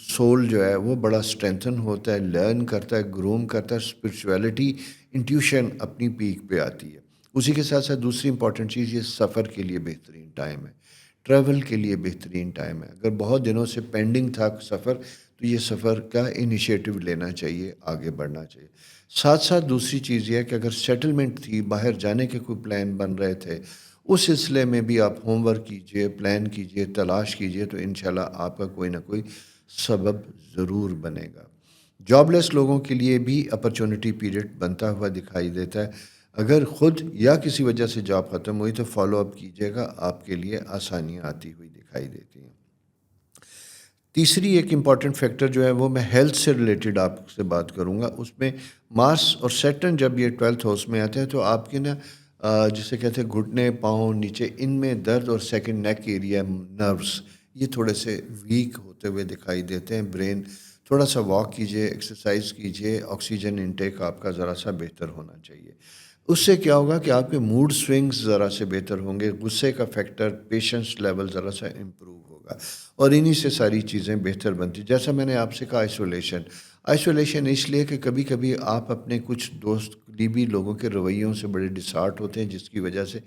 سول جو ہے وہ بڑا اسٹرینتھن ہوتا ہے, لرن کرتا ہے, گروم کرتا ہے, اسپرچویلٹی انٹیوشن اپنی پیک پہ آتی ہے. اسی کے ساتھ ساتھ دوسری امپورٹنٹ چیز, یہ سفر کے لیے بہترین ٹائم ہے, ٹریول کے لیے بہترین ٹائم ہے. اگر بہت دنوں سے پینڈنگ تھا سفر تو یہ سفر کا انیشیٹو لینا چاہیے, آگے بڑھنا چاہیے. ساتھ ساتھ دوسری چیز یہ ہے کہ اگر سیٹلمنٹ تھی, باہر جانے کے کوئی پلان بن رہے تھے, اس سلسلے میں بھی آپ ہوم ورک کیجئے, پلان کیجئے, تلاش کیجئے, تو انشاءاللہ آپ کا کوئی نہ کوئی سبب ضرور بنے گا. جاب لیس لوگوں کے لیے بھی اپرچونٹی پیریڈ بنتا ہوا دکھائی دیتا ہے. اگر خود یا کسی وجہ سے جاب ختم ہوئی تو فالو اپ کیجیے گا, آپ کے لیے آسانیاں آتی ہوئی دکھائی دیتی ہیں. تیسری ایک امپورٹنٹ فیکٹر جو ہے وہ میں ہیلتھ سے ریلیٹڈ آپ سے بات کروں گا. اس میں مارس اور سیٹرن جب یہ 12th ہاؤس میں آتے ہیں تو آپ کے نا جسے کہتے ہیں گھٹنے, پاؤں, نیچے, ان میں درد, اور سیکنڈ نیک ایریا, نروس, یہ تھوڑے سے ویک ہوتے ہوئے دکھائی دیتے ہیں. برین تھوڑا سا واک کیجیے, ایکسرسائز کیجیے, آکسیجن انٹیک آپ کا ذرا سا بہتر ہونا چاہیے. اس سے کیا ہوگا کہ آپ کے موڈ سوئنگز ذرا سے بہتر ہوں گے, غصے کا فیکٹر, پیشنس لیول ذرا سا امپروو ہوگا, اور انہی سے ساری چیزیں بہتر بنتی. جیسا میں نے آپ سے کہا آئسولیشن اس لیے کہ کبھی کبھی آپ اپنے کچھ دوست قریبی لوگوں کے رویوں سے بڑے ڈسہارٹ ہوتے ہیں, جس کی وجہ سے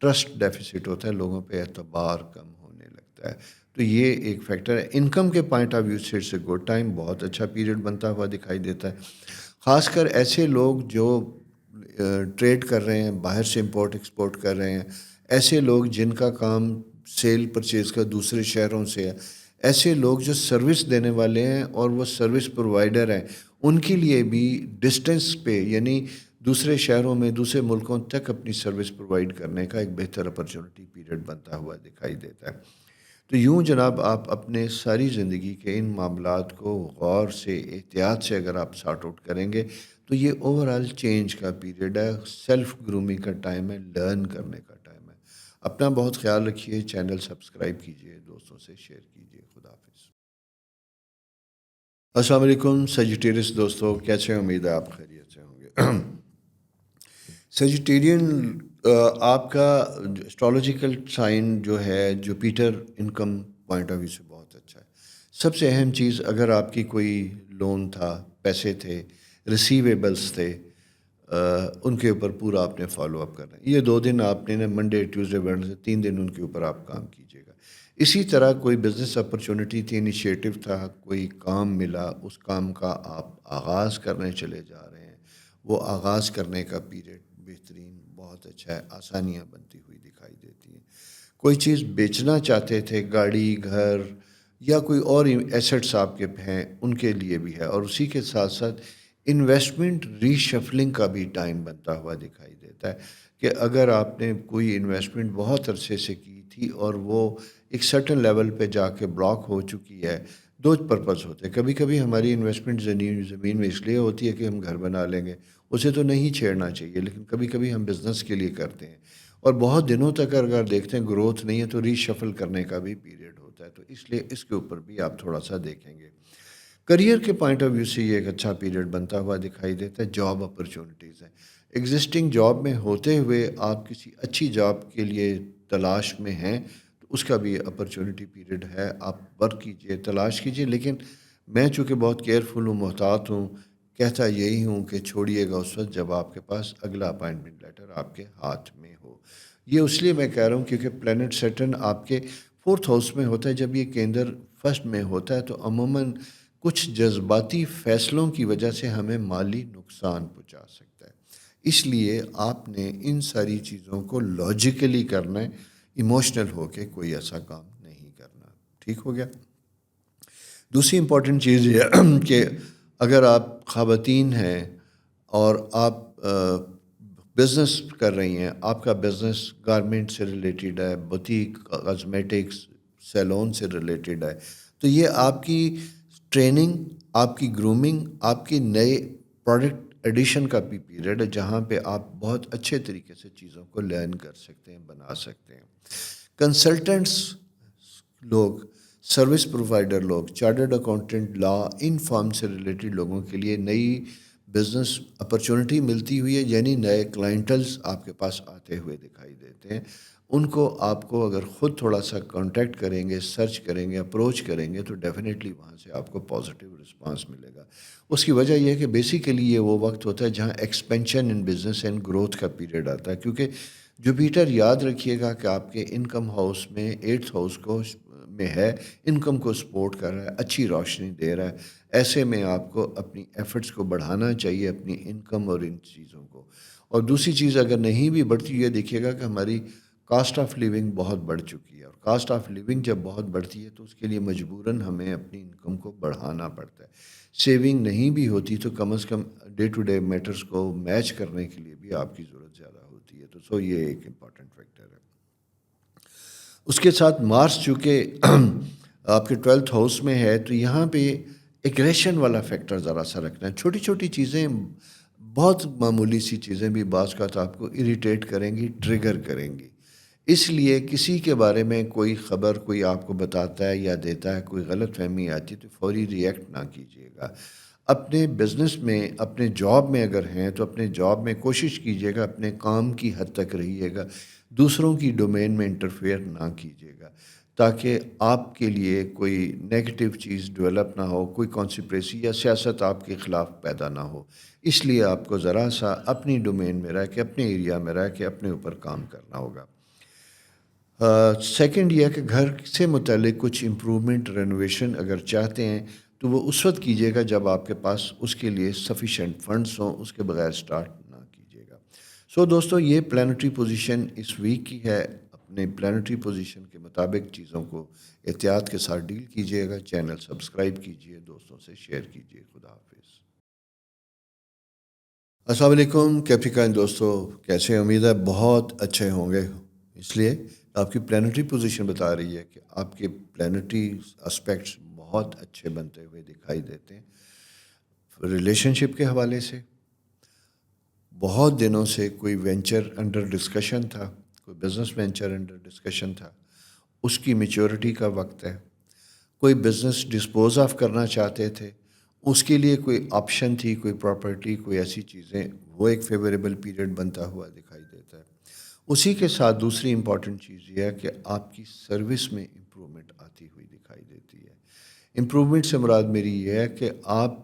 ٹرسٹ ڈیفیسٹ ہوتا ہے, لوگوں پہ اعتبار کم ہونے لگتا ہے. تو یہ ایک فیکٹر ہے. انکم کے پوائنٹ آف ویو سے اٹس اے گڈ ٹائم, بہت اچھا پیریڈ بنتا ہوا دکھائی دیتا ہے. خاص کر ایسے لوگ جو ٹریڈ کر رہے ہیں, باہر سے امپورٹ ایکسپورٹ کر رہے ہیں, ایسے لوگ جن کا کام سیل پرچیز کا دوسرے شہروں سے ہے, ایسے لوگ جو سروس دینے والے ہیں اور وہ سروس پرووائڈر ہیں، ان کے لیے بھی ڈسٹینس پہ، یعنی دوسرے شہروں میں، دوسرے ملکوں تک اپنی سروس پرووائڈ کرنے کا ایک بہتر اپرچونٹی پیریڈ بنتا ہوا دکھائی دیتا ہے۔ تو یوں جناب آپ اپنے ساری زندگی کے ان معاملات کو غور سے، احتیاط سے اگر آپ سارٹ آؤٹ کریں گے تو یہ اوور آل چینج کا پیریڈ ہے، سیلف گرومنگ کا ٹائم ہے، لرن کرنے کا ٹائم ہے۔ اپنا بہت خیال رکھیے، چینل سبسکرائب کیجیے، دوستوں سے شیئر کیجیے۔ خدا حافظ۔ السلام علیکم سیجیٹیریس دوستو، کیسے ہیں؟ امید ہے آپ خیریت سے ہوں گے۔ سیجیٹیرین آپ کا اسٹرالوجیکل سائن جو ہے Jupiter income point of view سے بہت اچھا ہے۔ سب سے اہم چیز، اگر آپ کی کوئی لون تھا، پیسے تھے، ریسیویبلس تھے، ان کے اوپر پورا آپ نے فالو اپ کرنا ہے۔ یہ 2 دن آپ نے منڈے ٹیوزڈے ویڈنسڈے 3 دن ان کے اوپر آپ کام کیجیے گا۔ اسی طرح کوئی بزنس اپرچونٹی تھی، انیشیٹو تھا، کوئی کام ملا، اس کام کا آپ آغاز کرنے چلے جا رہے ہیں، وہ آغاز کرنے کا پیریڈ بہترین، بہت اچھا ہے، آسانیاں بنتی ہوئی دکھائی دیتی ہیں۔ کوئی چیز بیچنا چاہتے تھے، گاڑی، گھر یا کوئی اور ایسٹس آپ کے ہیں، ان کے لیے بھی ہے۔ اور اسی کے ساتھ ساتھ انویسٹمنٹ ری شفلنگ کا بھی ٹائم بنتا ہوا دکھائی دیتا ہے کہ اگر آپ نے کوئی انویسٹمنٹ بہت عرصے سے کی تھی اور وہ ایک سرٹن لیول پہ جا کے بلاک ہو چکی ہے، 2 پرپز ہوتے ہیں۔ کبھی کبھی ہماری انویسٹمنٹ زمین میں اس لیے ہوتی ہے کہ ہم گھر بنا لیں گے، اسے تو نہیں چھیڑنا چاہیے، لیکن کبھی کبھی ہم بزنس کے لیے کرتے ہیں اور بہت دنوں تک اگر دیکھتے ہیں گروتھ نہیں ہے تو ری شفل کرنے کا بھی پیریڈ ہوتا ہے، تو اس لیے اس کے اوپر بھی آپ تھوڑا سا دیکھیں گے۔ کریئر کے پوائنٹ آف ویو سے یہ ایک اچھا پیریڈ بنتا ہوا دکھائی دیتا ہے۔ جاب اپرچونٹیز ہیں، ایگزسٹنگ جاب میں ہوتے ہوئے آپ کسی اچھی جاب کے لیے تلاش میں ہیں تو اس کا بھی اپرچونٹی پیریڈ ہے، آپ ورک کیجئے، تلاش کیجئے۔ لیکن میں چونکہ بہت کیئرفل ہوں، محتاط ہوں، کہتا یہی ہوں کہ چھوڑیے گا اس وقت جب آپ کے پاس اگلا اپائنٹمنٹ لیٹر آپ کے ہاتھ میں ہو۔ یہ اس لیے میں کہہ رہا ہوں کیونکہ پلینٹ سیٹرن آپ کے 4th ہاؤس میں ہوتا ہے۔ جب یہ کیندر فرسٹ میں ہوتا ہے تو عموماً کچھ جذباتی فیصلوں کی وجہ سے ہمیں مالی نقصان پہنچا سکتا ہے۔ اس لیے آپ نے ان ساری چیزوں کو لاجیکلی کرنا ہے، ایموشنل ہو کے کوئی ایسا کام نہیں کرنا۔ ٹھیک ہو گیا؟ دوسری امپورٹنٹ چیز یہ کہ اگر آپ خواتین ہیں اور آپ بزنس کر رہی ہیں، آپ کا بزنس گارمنٹ سے ریلیٹڈ ہے، بوتیک، کاسمیٹکس، سیلون سے ریلیٹڈ ہے، تو یہ آپ کی ٹریننگ، آپ کی گرومنگ، آپ کی نئے پروڈکٹ ایڈیشن کا بھی پیریڈ ہے جہاں پہ آپ بہت اچھے طریقے سے چیزوں کو لرن کر سکتے ہیں، بنا سکتے ہیں۔ کنسلٹنٹس لوگ، سروس پرووائڈر لوگ، chartered accountant, law, in form سے ریلیٹڈ لوگوں کے لیے نئی بزنس اپرچونٹی ملتی ہوئی ہے، یعنی نئے کلائنٹلز آپ کے پاس آتے ہوئے دکھائی دیتے ہیں۔ ان کو آپ کو اگر خود تھوڑا سا کانٹیکٹ کریں گے، سرچ کریں گے، اپروچ کریں گے تو ڈیفینیٹلی وہاں سے آپ کو پازیٹیو رسپانس ملے گا۔ اس کی وجہ یہ ہے کہ بیسیکلی یہ وہ وقت ہوتا ہے جہاں expansion in business and growth کا پیریڈ آتا ہے، کیونکہ جوپیٹر یاد رکھیے گا کہ آپ کے انکم ہاؤس میں 8th ہاؤس کو میں ہے، انکم کو سپورٹ کر رہا ہے، اچھی روشنی دے رہا ہے۔ ایسے میں آپ کو اپنی ایفرٹس کو بڑھانا چاہیے، اپنی انکم اور ان چیزوں کو۔ اور دوسری چیز اگر نہیں بھی بڑھتی ہے، دیکھیے گا کہ ہماری کاسٹ آف لیونگ بہت بڑھ چکی ہے، اور کاسٹ آف لیونگ جب بہت بڑھتی ہے تو اس کے لیے مجبوراً ہمیں اپنی انکم کو بڑھانا پڑتا ہے۔ سیونگ نہیں بھی ہوتی تو کم از کم ڈے ٹو ڈے میٹرز کو میچ کرنے کے لیے بھی آپ کی ضرورت زیادہ ہوتی ہے، تو یہ ایک امپورٹنٹ فیکٹر ہے۔ اس کے ساتھ مارس چونکہ آپ کے 12th ہاؤس میں ہے تو یہاں پہ ایگریشن والا فیکٹر ذرا سا رکھنا ہے۔ چھوٹی چھوٹی چیزیں، بہت معمولی سی چیزیں بھی بعض کا تو آپ کو اریٹیٹ کریں گی، ٹریگر کریں گی۔ اس لیے کسی کے بارے میں کوئی خبر کوئی آپ کو بتاتا ہے یا دیتا ہے، کوئی غلط فہمی آتی ہے تو فوری ریئیکٹ نہ کیجیے گا۔ اپنے بزنس میں، اپنے جاب میں اگر ہیں تو اپنے جاب میں کوشش کیجیے گا اپنے کام کی حد تک رہیے گا، دوسروں کی ڈومین میں انٹرفیئر نہ کیجیے گا، تاکہ آپ کے لیے کوئی نیگیٹو چیز ڈیولپ نہ ہو، کوئی کانسپریسی یا سیاست آپ کے خلاف پیدا نہ ہو۔ اس لیے آپ کو ذرا سا اپنی ڈومین میں رہ کے، اپنے ایریا میں رہ کے اپنے اوپر کام کرنا ہوگا۔ سیکنڈ یہ کہ گھر سے متعلق کچھ امپرومنٹ، رینوویشن اگر چاہتے ہیں تو وہ اس وقت کیجیے گا جب آپ کے پاس اس کے لیے سفیشینٹ فنڈس ہوں، اس کے بغیر سٹارٹ نہ کیجیے گا۔ دوستو یہ پلانٹری پوزیشن اس ویک کی ہے۔ اپنے پلانٹری پوزیشن کے مطابق چیزوں کو احتیاط کے ساتھ ڈیل کیجیے گا. چینل سبسکرائب کیجیے, دوستوں سے شیئر کیجیے. خدا حافظ. السلام علیکم کیپریکان دوستو, کیسے؟ امید ہے بہت اچھے ہوں گے. اس لیے آپ کی پلانٹری پوزیشن بتا رہی ہے کہ آپ کے پلانٹری اسپیکٹس بہت اچھے بنتے ہوئے دکھائی دیتے ہیں. ریلیشن شپ کے حوالے سے بہت دنوں سے کوئی وینچر انڈر ڈسکشن تھا, کوئی بزنس وینچر انڈر ڈسکشن تھا, اس کی میچورٹی کا وقت ہے. کوئی بزنس ڈسپوز آف کرنا چاہتے تھے, اس کے لیے کوئی آپشن تھی, کوئی پراپرٹی, کوئی ایسی چیزیں, وہ ایک فیوریبل پیریڈ بنتا ہوا دکھائی دیتا ہے. اسی کے ساتھ دوسری امپورٹنٹ چیز یہ ہے کہ آپ کی سروس میں امپرومنٹ آتی ہوئی دکھائی دیتی ہے. امپرومنٹ سے مراد میری یہ ہے کہ آپ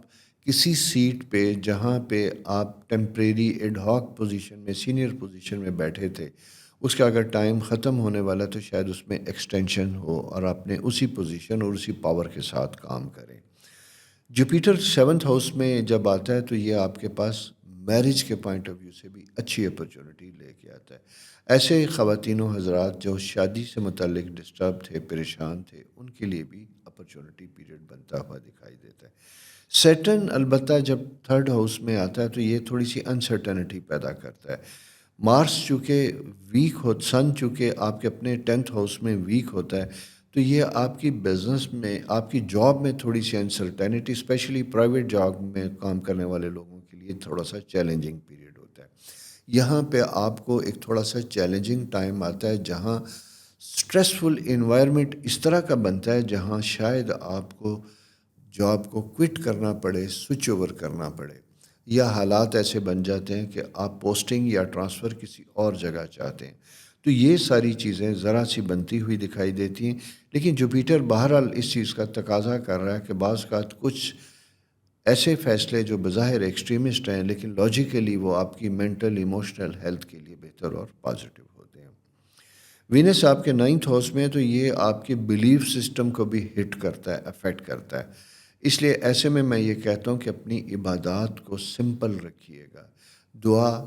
کسی سیٹ پہ جہاں پہ آپ ٹیمپریری ایڈ ہاک پوزیشن میں, سینئر پوزیشن میں بیٹھے تھے, اس کا اگر ٹائم ختم ہونے والا تو شاید اس میں ایکسٹینشن ہو اور آپ نے اسی پوزیشن اور اسی پاور کے ساتھ کام کریں. جوپیٹر 7th ہاؤس میں جب آتا ہے تو یہ آپ کے پاس میرج کے پوائنٹ آف ویو سے بھی اچھی اپرچونٹی لے کے آتا ہے. ایسے خواتین و حضرات جو شادی سے متعلق ڈسٹرب تھے, پریشان تھے, ان کے لیے بھی اپرچونٹی پیریڈ بنتا ہوا دکھائی دیتا ہے. سیٹرن البتہ جب 3rd ہاؤس میں آتا ہے تو یہ تھوڑی سی انسرٹنٹی پیدا کرتا ہے. مارس چونکہ ویک ہو, سن چونکہ آپ کے اپنے 10th ہاؤس میں ویک ہوتا ہے, تو یہ آپ کی بزنس میں, آپ کی جاب میں تھوڑی سی انسرٹینٹی, اسپیشلی پرائیویٹ جاب میں کام کرنے والے لوگوں کے لیے تھوڑا سا چیلنجنگ پیریڈ ہوتا ہے. یہاں پہ آپ کو ایک تھوڑا سا چیلنجنگ ٹائم آتا ہے جہاں اسٹریسفل انوائرمنٹ اس طرح کا بنتا ہے جہاں شاید آپ کو جاب کو کوئٹ کرنا پڑے, سوئچ اوور کرنا پڑے, یا حالات ایسے بن جاتے ہیں کہ آپ پوسٹنگ یا ٹرانسفر کسی اور جگہ چاہتے ہیں. تو یہ ساری چیزیں ذرا سی بنتی ہوئی دکھائی دیتی ہیں. لیکن جوپیٹر بہرحال اس چیز کا تقاضا کر رہا ہے کہ بعض اوقات کچھ ایسے فیصلے جو بظاہر ایکسٹریمسٹ ہیں لیکن لاجیکلی وہ آپ کی مینٹل ایموشنل ہیلتھ کے لیے بہتر اور پازیٹیو ہوتے ہیں. وینس آپ کے 9th ہاؤس میں ہے تو یہ آپ کے بلیف سسٹم کو بھی ہٹ کرتا ہے, افیکٹ کرتا ہے. اس لیے ایسے میں یہ کہتا ہوں کہ اپنی عبادات کو سمپل رکھیے گا, دعا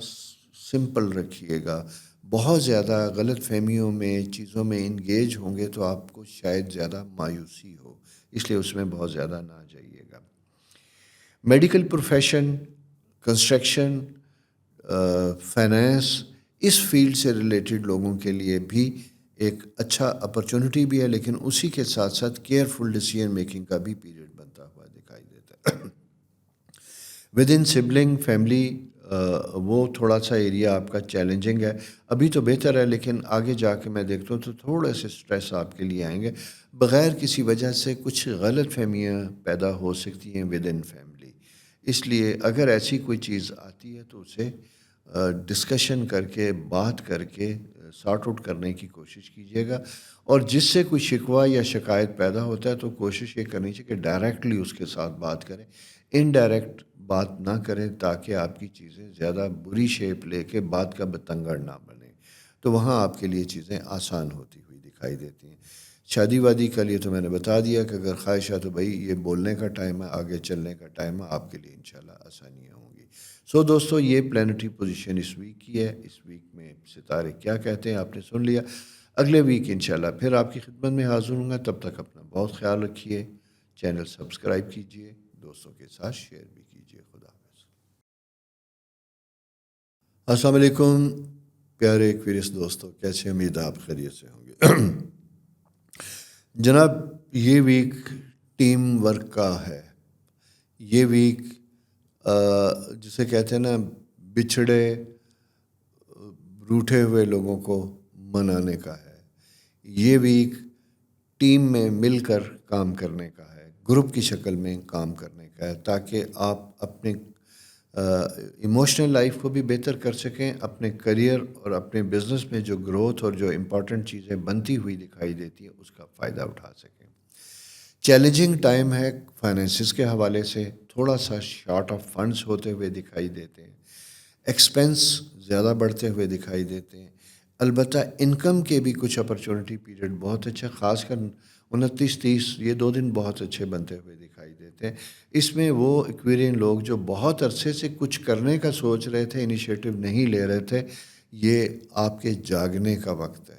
سمپل رکھیے گا. بہت زیادہ غلط فہمیوں میں, چیزوں میں انگیج ہوں گے تو آپ کو شاید زیادہ مایوسی ہو, اس لیے اس میں بہت زیادہ نہ جائیے گا. میڈیکل پروفیشن, کنسٹرکشن, فائنینس, اس فیلڈ سے ریلیٹڈ لوگوں کے لیے بھی ایک اچھا اپرچونٹی بھی ہے, لیکن اسی کے ساتھ ساتھ کیئرفل ڈیسیژن میکنگ کا بھی پیریڈ بنتا ہوا دکھائی دیتا ہے. ود ان سبلنگ فیملی وہ تھوڑا سا ایریا آپ کا چیلنجنگ ہے. ابھی تو بہتر ہے لیکن آگے جا کے میں دیکھتا ہوں تو تھوڑے سے سٹریس آپ کے لیے آئیں گے. بغیر کسی وجہ سے کچھ غلط فہمیاں پیدا ہو سکتی ہیں ود ان فیملی. اس لیے اگر ایسی کوئی چیز آتی ہے تو اسے ڈسکشن کر کے, بات کر کے سارٹ آؤٹ کرنے کی کوشش کیجیے گا. اور جس سے کوئی شکوہ یا شکایت پیدا ہوتا ہے تو کوشش یہ کرنی چاہیے کہ ڈائریکٹلی اس کے ساتھ بات کریں, انڈائریکٹ بات نہ کریں, تاکہ آپ کی چیزیں زیادہ بری شیپ لے کے بات کا بتنگڑ نہ بنے. تو وہاں آپ کے لیے چیزیں آسان ہوتی ہوئی دکھائی دیتی ہیں. شادی وادی کا لیے تو میں نے بتا دیا کہ اگر خواہش ہے تو بھائی یہ بولنے کا ٹائم ہے, آگے چلنے کا ٹائم ہے, آپ کے لیے انشاءاللہ آسانیاں ہوں گی. سو دوستو, یہ پلانٹری پوزیشن اس ویک کی ہے. اس ویک میں ستارے کیا کہتے ہیں آپ نے سن لیا. اگلے ویک انشاءاللہ پھر آپ کی خدمت میں حاضر ہوں گا. تب تک اپنا بہت خیال رکھیے. چینل سبسکرائب کیجیے, دوستوں کے ساتھ شیئر بھی کیجیے. خدا حافظ. السلام علیکم پیارے ایکویریس دوستو, کیسے؟ امید آپ خیریت سے ہوں گے. جناب, یہ ویک ٹیم ورک کا ہے. یہ ویک جسے کہتے ہیں نا, بچھڑے روٹھے ہوئے لوگوں کو منانے کا ہے. یہ ویک ٹیم میں مل کر کام کرنے کا ہے, گروپ کی شکل میں کام کرنے کا ہے, تاکہ آپ اپنے ایموشنل لائف کو بھی بہتر کر سکیں, اپنے کریئر اور اپنے بزنس میں جو گروتھ اور جو امپورٹنٹ چیزیں بنتی ہوئی دکھائی دیتی ہیں اس کا فائدہ اٹھا سکیں. چیلنجنگ ٹائم ہے فائنینسز کے حوالے سے, تھوڑا سا شارٹ آف فنڈز ہوتے ہوئے دکھائی دیتے ہیں, ایکسپینس زیادہ بڑھتے ہوئے دکھائی دیتے ہیں. البتہ انکم کے بھی کچھ اپرچونٹی پیریڈ بہت اچھا, خاص کر 29-30 یہ 2 دن بہت اچھے بنتے ہوئے دکھائی دیتے ہیں. اس میں وہ ایکویرین لوگ جو بہت عرصے سے کچھ کرنے کا سوچ رہے تھے, انیشیٹو نہیں لے رہے تھے, یہ آپ کے جاگنے کا وقت ہے.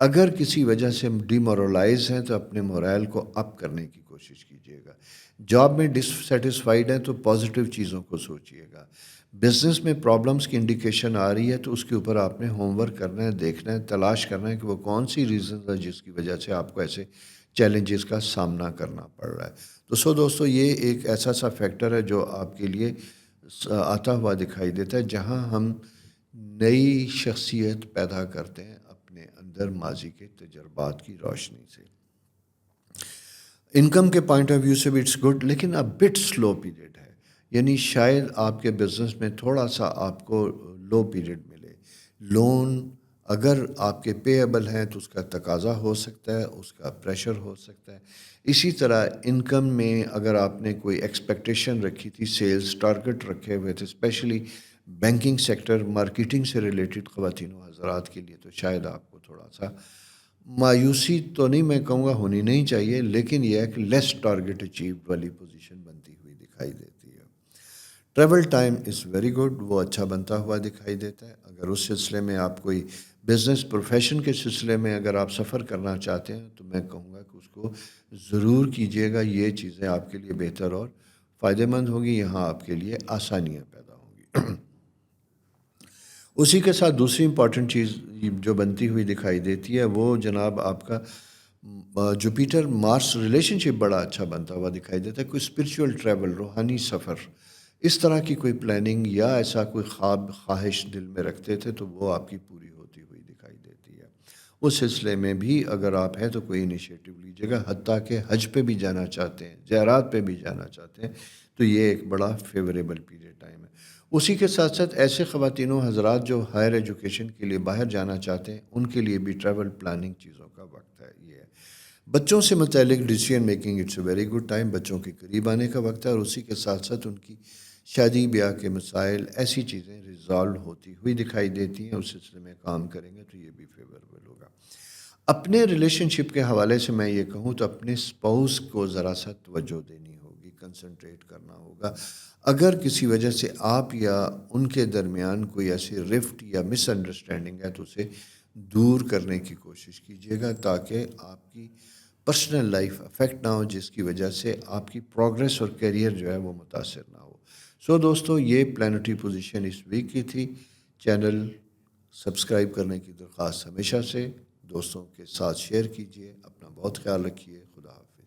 اگر کسی وجہ سے ڈی مورلائز ہیں تو اپنے مورائل کو اپ کرنے کی کوشش کیجیے گا. جاب میں ڈسسیٹسفائیڈ ہیں تو پازیٹیو چیزوں کو سوچیے گا. بزنس میں پرابلمس کی انڈیکیشن آ رہی ہے تو اس کے اوپر آپ نے ہوم ورک کرنا ہے, دیکھنا ہے, تلاش کرنا ہے کہ وہ کون سی ریزنز ہے جس کی وجہ سے آپ کو ایسے چیلنجز کا سامنا کرنا پڑ رہا ہے. تو دوستو یہ ایک ایسا سا فیکٹر ہے جو آپ کے لیے آتا ہوا دکھائی دیتا ہے, جہاں ہم نئی شخصیت پیدا کرتے ہیں اپنے اندر ماضی کے تجربات کی روشنی سے. انکم کے پوائنٹ آف ویو سے بھی اٹس گڈ, لیکن اب بٹ سلو پیریڈ ہے. یعنی شاید آپ کے بزنس میں تھوڑا سا آپ کو لو پیریڈ ملے. لون اگر آپ کے پے ایبل ہیں تو اس کا تقاضا ہو سکتا ہے, اس کا پریشر ہو سکتا ہے. اسی طرح انکم میں اگر آپ نے کوئی ایکسپیکٹیشن رکھی تھی, سیلز ٹارگٹ رکھے ہوئے تھے, اسپیشلی بینکنگ سیکٹر, مارکیٹنگ سے ریلیٹڈ خواتین و حضرات کے لیے, تو شاید آپ کو تھوڑا سا مایوسی تو نہیں میں کہوں گا ہونی نہیں چاہیے, لیکن یہ ہے کہ لیس ٹارگٹ اچیوڈ والی پوزیشن بنتی ہوئی دکھائی دیتی ہے. Travel time is very good, وہ اچھا بنتا ہوا دکھائی دیتا ہے. اگر اس سلسلے میں آپ کوئی بزنس پروفیشن کے سلسلے میں اگر آپ سفر کرنا چاہتے ہیں تو میں کہوں گا کہ اس کو ضرور کیجیے گا. یہ چیزیں آپ کے لیے بہتر اور فائدہ مند ہوگی, یہاں آپ کے لیے آسانیاں پیدا ہوں گی. اسی کے ساتھ دوسری امپورٹنٹ چیز جو بنتی ہوئی دکھائی دیتی ہے وہ جناب آپ کا جوپیٹر مارس ریلیشن شپ بڑا اچھا بنتا ہوا دکھائی دیتا ہے. کوئی اسپرچول ٹریول, روحانی سفر, اس طرح کی کوئی پلاننگ یا ایسا کوئی خواب خواہش دل میں رکھتے تھے تو وہ آپ کی پوری ہوتی ہوئی دکھائی دیتی ہے. اس سلسلے میں بھی اگر آپ ہیں تو کوئی انیشیٹو لیجیے گا. حتیٰ کہ حج پہ بھی جانا چاہتے ہیں, زیارات پہ بھی جانا چاہتے ہیں, تو یہ ایک بڑا فیوریبل پیریڈ ٹائم ہے. اسی کے ساتھ ساتھ ایسے خواتین و حضرات جو ہائر ایجوکیشن کے لیے باہر جانا چاہتے ہیں, ان کے لیے بھی ٹریول پلاننگ چیزوں کا وقت ہے. یہ ہے بچوں سے متعلق decision making, it's a very good time. بچوں کے قریب آنے کا وقت ہے, اور اسی کے ساتھ ساتھ ان کی شادی بیاہ کے مسائل, ایسی چیزیں ریزالو ہوتی ہوئی دکھائی دیتی ہیں. اس سلسلے میں کام کریں گے تو یہ بھی فیوریبل ہوگا. اپنے ریلیشن شپ کے حوالے سے میں یہ کہوں تو اپنے اسپاؤس کو ذرا سا توجہ دینی ہوگی, کنسنٹریٹ کرنا ہوگا. اگر کسی وجہ سے آپ یا ان کے درمیان کوئی ایسی رفٹ یا مس انڈرسٹینڈنگ ہے تو اسے دور کرنے کی کوشش کیجیے گا, تاکہ آپ کی پرسنل لائف افیکٹ نہ ہو, جس کی وجہ سے آپ کی پروگریس اور کیریئر جو ہے وہ متاثر نہ ہو. دوستو یہ پلانٹری پوزیشن اس ویک کی تھی. چینل سبسکرائب کرنے کی درخواست ہمیشہ سے, دوستوں کے ساتھ شیئر کیجیے. اپنا بہت خیال رکھیے. خدا حافظ.